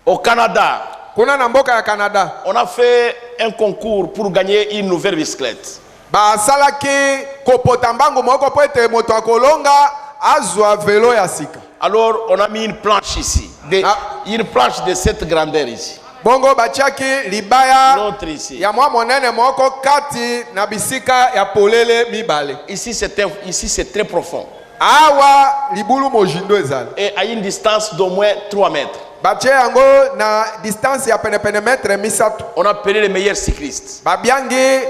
au Canada, on a fait un concours pour gagner une nouvelle bicyclette. Alors on a mis une planche ici, une planche de cette grandeur ici. bongo bachaki libaya l'autre ici. ya mwa monene moko kati na bisika ya polele mibale. Ici c'est très profond. Awa libulu mojindo ezali. Et à une distance d'au moins 3 mètres. Bache yango na distance ya pene metre misatu. On a appelé les meilleurs cyclistes. Babiangi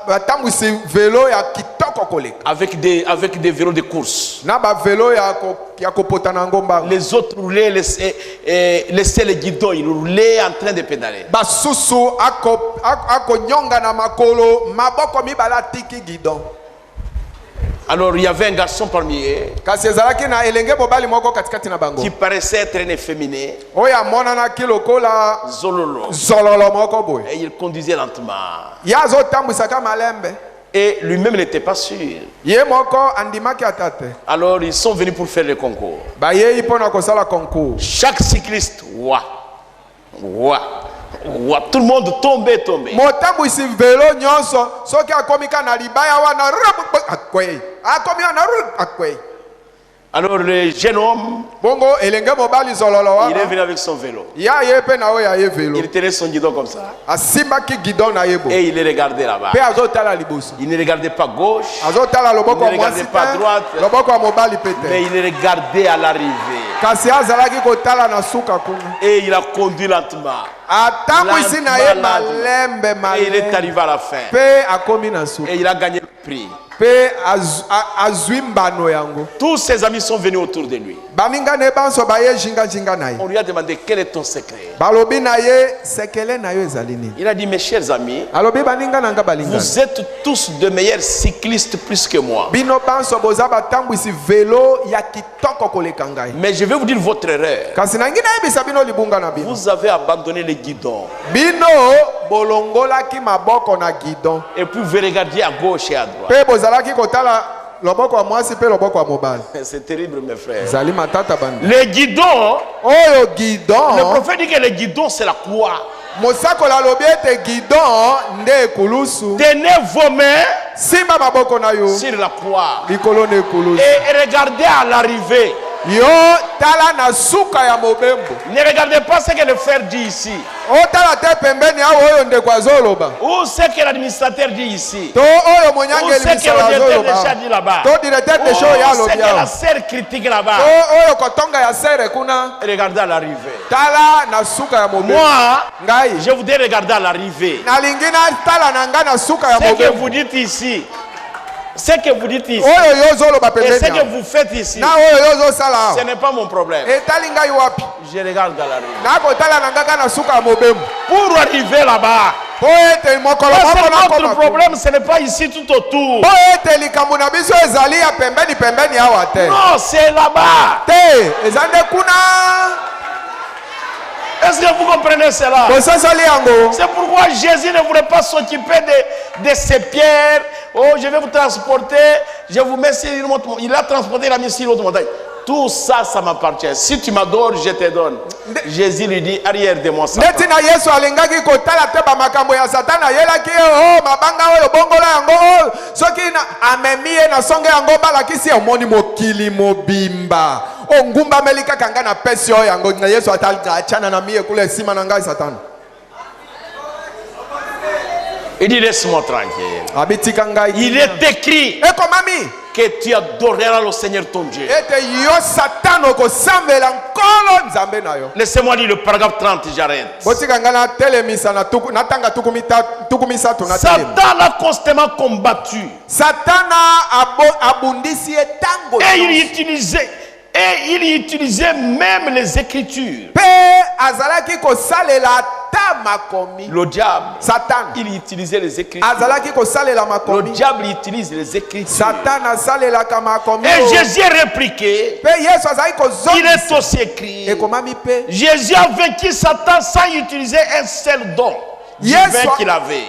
batambwisi vélo ya kitoko koleka. Avec des vélos de course. Na ba vélo ya kopota na ngomba. Les autres roulaient, laissaient les guidons, ils roulaient en train de pédaler. Basusu ako nyonga na makolo maboko mibala tiki guidon. Alors il y avait un garçon parmi eux qui paraissait être un efféminé. Zololo. Et il conduisait lentement. Et lui-même n'était pas sûr. Alors ils sont venus pour faire le concours. Chaque cycliste, tout le monde tombait. Alors le jeune homme, il est venu avec son vélo. Il tenait son guidon comme ça. Et il regardait là-bas. Il ne regardait pas gauche. Il ne regardait pas droite. Mais il regardait à l'arrivée. Et il a conduit lentement. Et il est arrivé à la fin. Et il a gagné le prix. Tous ses amis sont venus autour de lui. On lui a demandé quel est ton secret. Il a dit, mes chers amis, vous êtes tous de meilleurs cyclistes plus que moi. Mais je vais vous dire votre erreur. Vous avez abandonné les guidons. Et puis vous regardez à gauche et à droite. C'est terrible, mes frères. Les guidons, le prophète dit que les guidons c'est la croix. Tenez vos mains sur la croix et regardez à l'arrivée. Ne regardez pas ce que le frère dit ici. Ou ce que l'administrateur dit ici. Ou ce que le directeur de chat dit là-bas. Ou ce que la sœur critique là-bas. Regardez à l'arrivée. Moi, je voudrais regarder à l'arrivée. Ce que vous dites ici. Ce que vous dites ici et ce que vous faites ici, ce n'est pas mon problème. Je regarde à l'arrivée. Pour arriver là-bas, notre problème, ce n'est pas ici tout autour. Non, c'est là-bas. Est-ce que vous comprenez cela? C'est pourquoi Jésus ne voulait pas s'occuper de ces pierres. Oh, je vais vous transporter. Je vous mets sur une autre montagne. Il a transporté, il a mis sur l'autre montagne. Tout ça, ça m'appartient. Si tu m'adores, je te donne. Jésus lui dit, arrière de moi, Satan. Il dit, laisse-moi tranquille. Il est écrit que tu adoreras le Seigneur ton Dieu. Laissez-moi lire le paragraphe 30, j'arrête. Satan l'a constamment combattu. Et il utilisait même les Écritures. Le diable, Satan, il utilisait les Écritures. Le diable utilise les Écritures. Et Jésus a répliqué. Il est aussi écrit. Jésus a vaincu Satan sans utiliser un seul don divin qu'il avait.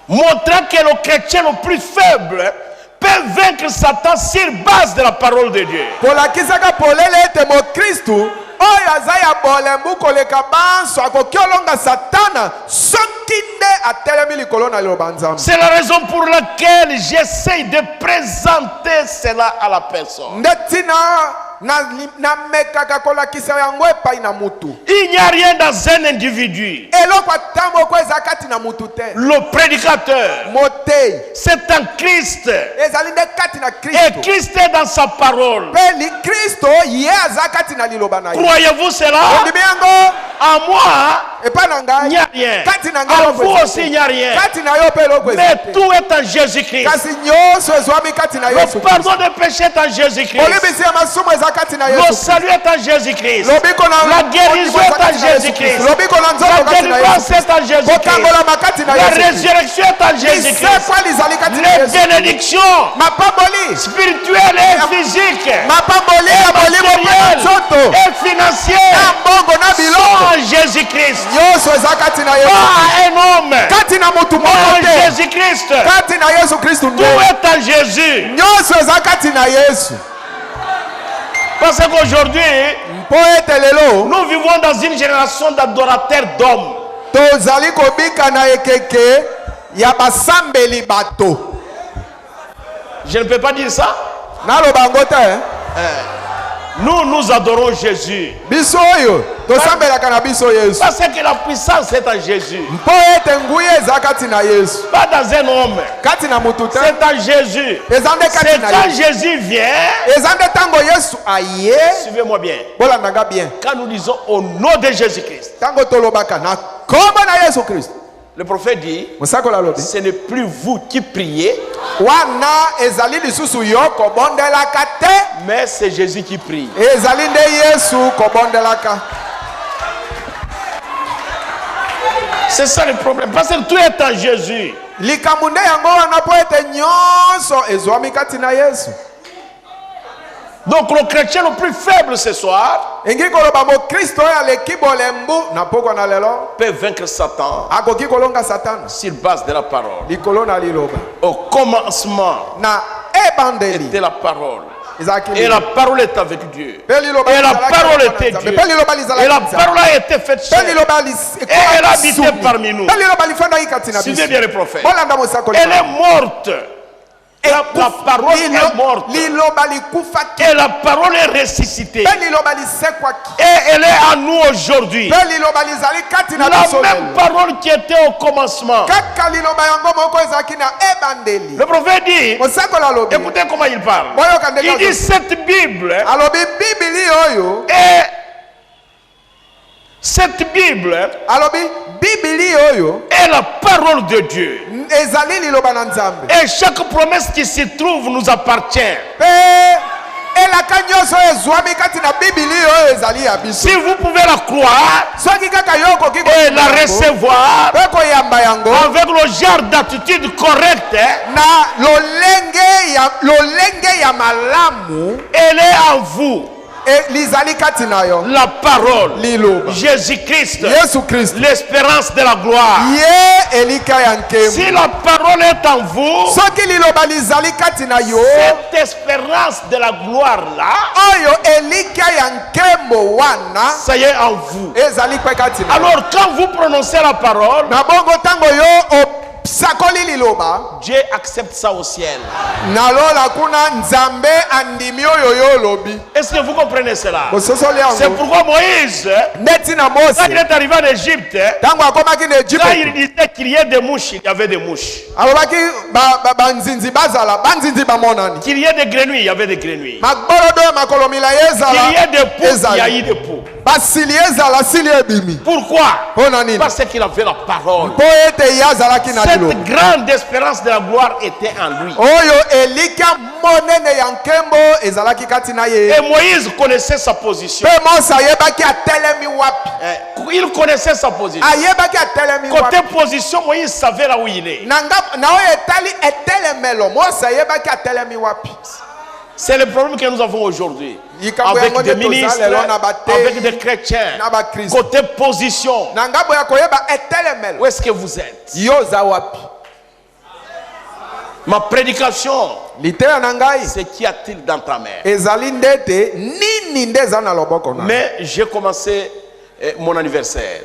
Montrant que le chrétien le plus faible peut vaincre Satan sur base de la parole de Dieu. C'est la raison pour laquelle j'essaie de présenter cela à la personne. Il n'y a rien dans un individu. Le prédicateur, c'est un Christ. Et Christ est dans sa parole. Croyez-vous cela? À moi, il n'y a rien. À vous aussi, il n'y a rien. Mais tout est en Jésus-Christ. Le pardon des péchés est en Jésus-Christ. Le salut est en Jésus-Christ. La guérison est en Jésus-Christ. La délivrance est en Jésus-Christ. La résurrection est en Jésus-Christ. Les bénédictions spirituelles et physiques, matérielles et financières sont en Jésus-Christ. Pas un homme, mais en Jésus-Christ. Tout est en Jésus. Parce qu'aujourd'hui, nous vivons dans une génération d'adorateurs d'hommes. Je ne peux pas dire ça. Nous adorons Jésus. Parce que la puissance est en Jésus. Pas dans un homme. C'est en Jésus. C'est quand Jésus vient. Suivez-moi bien. Quand nous disons au nom de Jésus-Christ. Le prophète dit, ce n'est plus vous qui priez, mais c'est Jésus qui prie. C'est ça le problème, parce que tout est en Jésus. Donc le chrétien le plus faible ce soir peut vaincre Satan sur base de la parole. Au commencement était la parole. Et la parole est avec Dieu. Et la parole était Dieu. Et la parole a été faite chair. Et elle a habité parmi nous. Suivez bien le prophète. Elle est morte. Et la parole est morte. Et la parole est ressuscitée. Et elle est à nous aujourd'hui. La même parole qui était au commencement. Le prophète dit, écoutez comment il parle. Il dit cette Bible est la parole de Dieu. Et chaque promesse qui se trouve nous appartient. Si vous pouvez la croire et la recevoir avec le genre d'attitude correcte, elle est en vous. La parole, Jésus-Christ, l'espérance de la gloire. Si la parole est en vous, cette espérance de la gloire là, ça y est en vous. Alors quand vous prononcez la parole, Dieu accepte ça au ciel. Est-ce que vous comprenez cela? C'est pourquoi Moïse, quand il est arrivé en Égypte, quand il disait qu'il y ait des mouches, il y avait des mouches. Qu'il y ait des grenouilles, il y avait des grenouilles. Qu'il y ait des poux, il y a eu des poux. Pourquoi? Parce qu'il avait la parole. Cette grande espérance de la gloire était en lui. Et Moïse connaissait sa position. Il connaissait sa position. Côté position, Moïse savait là où il est. C'est le problème que nous avons aujourd'hui. Avec des ministres, avec des chrétiens. Côté position. Où est-ce que vous êtes? Ma prédication, c'est qu'y a-t-il dans ta main? Mais j'ai commencé mon anniversaire.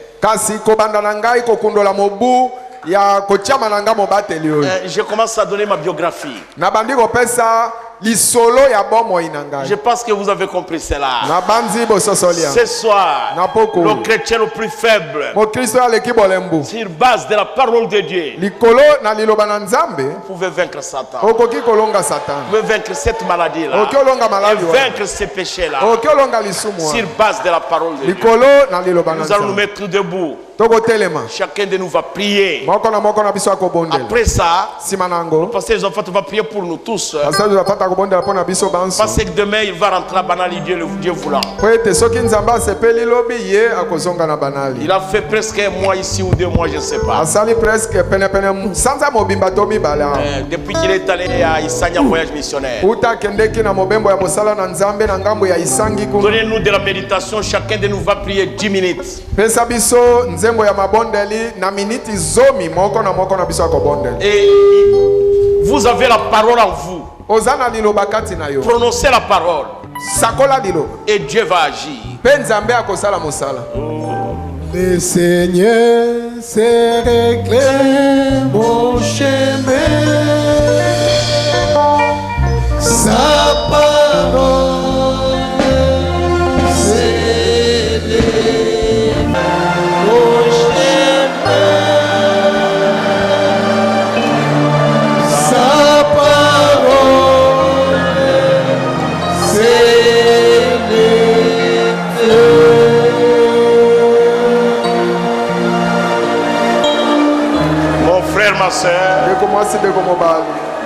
Je commence à donner ma biographie. Je pense que vous avez compris cela. Ce soir, le chrétien le plus faible, sur base de la parole de Dieu, vous pouvez vaincre Satan. Vous pouvez vaincre cette maladie-là. Et vaincre ces péchés-là. Sur base de la parole de Dieu. Nous allons nous mettre debout. Chacun de nous va prier. Après ça, le pasteur Josaphat va prier pour nous tous. Parce que demain il va rentrer à Banali, Dieu voulant. Il a fait presque un mois ici ou 2 mois, je ne sais pas. Depuis qu'il est allé à Isanya voyage missionnaire. Donnez-nous de la méditation, chacun de nous va prier 10 minutes. Et vous avez la parole en vous. Prononcez la parole. Et Dieu va agir. Le Seigneur se réclame mon chemin. Sa parole c'est mon chemin. Sa parole c'est mon frère, ma soeur,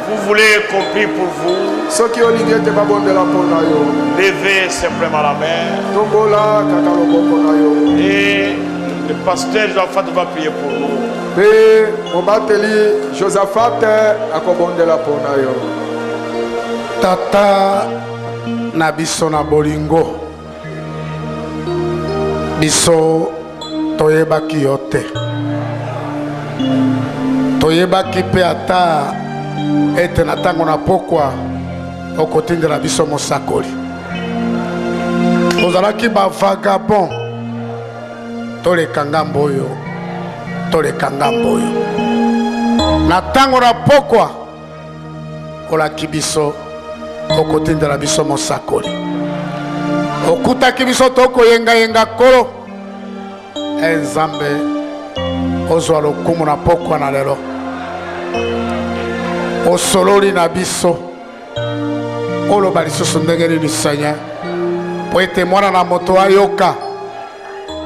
vous voulez qu'on prie pour vous? Levez simplement la main. Et le pasteur Josaphat va prier pour nous. Tata na biso na bolingo biso toyebaki yo te, toyebaki mpe ata ete na ntango na pokwa okotindela biso mosakoli. Tozalaki bavagabond, toleka ngambo oyo, toleka ngambo oyo. Na ntango na pokwa olaki biso okotindela biso mosakoli. Okutaki biso tokoyengayenga kolo. Nzambe ozwa lokumu na pokwa na lelo. Osololi na biso oloba lisusu ndenge nini Seigneur, po ete mwana na moto ayoka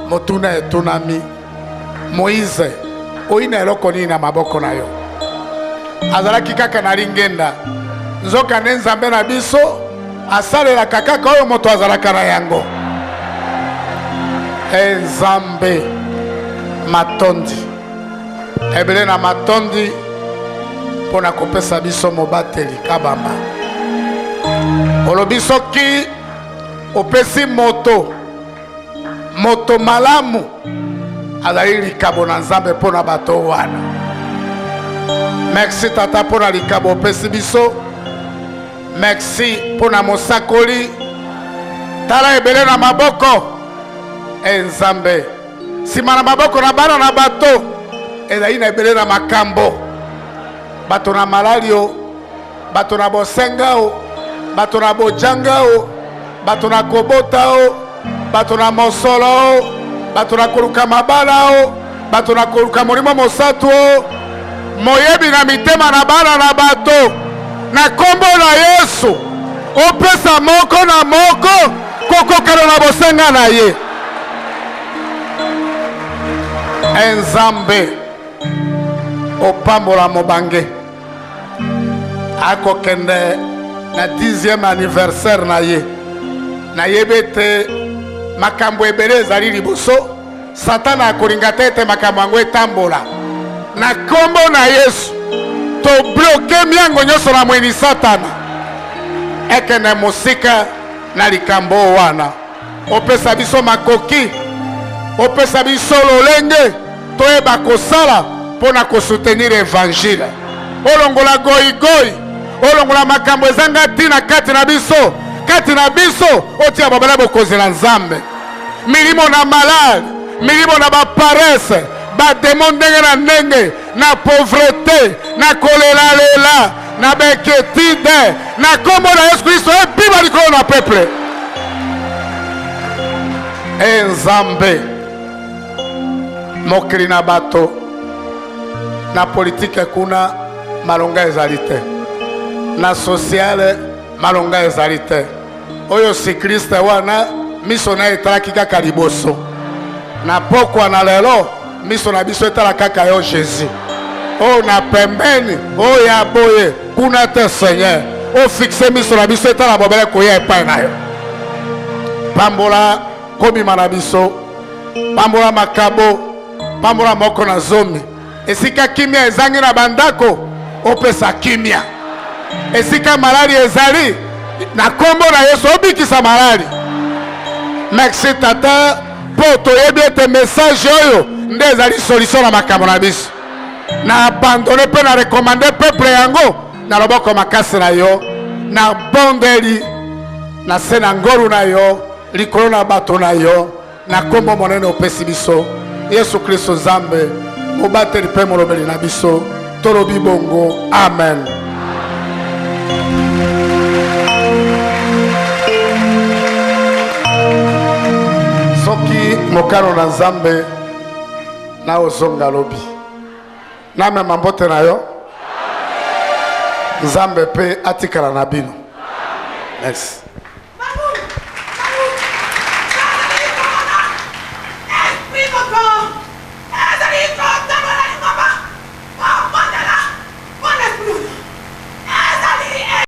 motuna etunami. Moïse oyina eloko nini na maboko na yo? Azalaki kaka na lingenda. Nzoka ne Nzambe na biso asalelaka kaka oyo moto azalaka na yango. Nzambe matondi ebele na matondi pona kopesa biso mobateli kabamba. Olobi soki opesi moto malamu azali likabo na Nzambe pona bato wana. Merci tata pona likabo opesi biso. Merci pona mosakoli. Tala ebele na maboko Nzambe sima na maboko na bana na bato ezali na ebele na makambo. Bato na malalio, bato na bosengao, bato na bojangao, bato na kobotao, bato na mosolo, bato na koluka mabalao, bato na koluka molimo mosatu, moyebi na mitema na bana na bato na kombo na Yesu opesa moko na moko kokokalo na bosenga na ye. Nzambe opambola mobange akokende na 10e anniversaire na ye. Na yebete makambo ebele ezali liboso. Satana akolinga te ete makambo yango etambola. Na kombo na Yesu to bloke miango nyonso na mweni Satana ekende mosika na likambo wana. Opesa biso makoki, opesa biso lolenge toyeba kosala pona kosoutenir évangile. Olongola goigoi, olongola makambo ezanga tina kati na biso otia babala bokozela Nzambe. Milimo na malade, milimo na baparese, ba démon ndenge na ndenge na pauvreté na kolelalela na beketide na kombo na Yesu Kristo ebiba likolo na peuple Nzambe mokili na bato na politique kuna malonga ezali te na sociale malonga ezali te oyo si Kristo wana miso na etalaki kaka liboso na pokwa na lelo miso na biso etala kaka yo Jésus o na pembeni o ya boye kuna te Seigneur o fixe miso na biso etala bobele koya epai na yo pambola kobima na biso pambola makabo pambola moko na zomi esika kimia ezangi na bandako opesa kimia esika malali ezali na kombo na Yesu obikisa malali merci tata po toyebi ete message oyo nde ezali solution na makambo na biso na abandonne mpe na rekomande peuple yango na loboko makasi na yo na bondeli na se na ngolu na yo likolo na bato na yo na kombo monene opesi biso Yesu Kristo Nzambe mobateli mpe molobeli na biso tolobi bongo amen. Soki mokano na Nzambe na ozonga lobi na mema mbote na yo Nzambe pe atikala na bino. Next.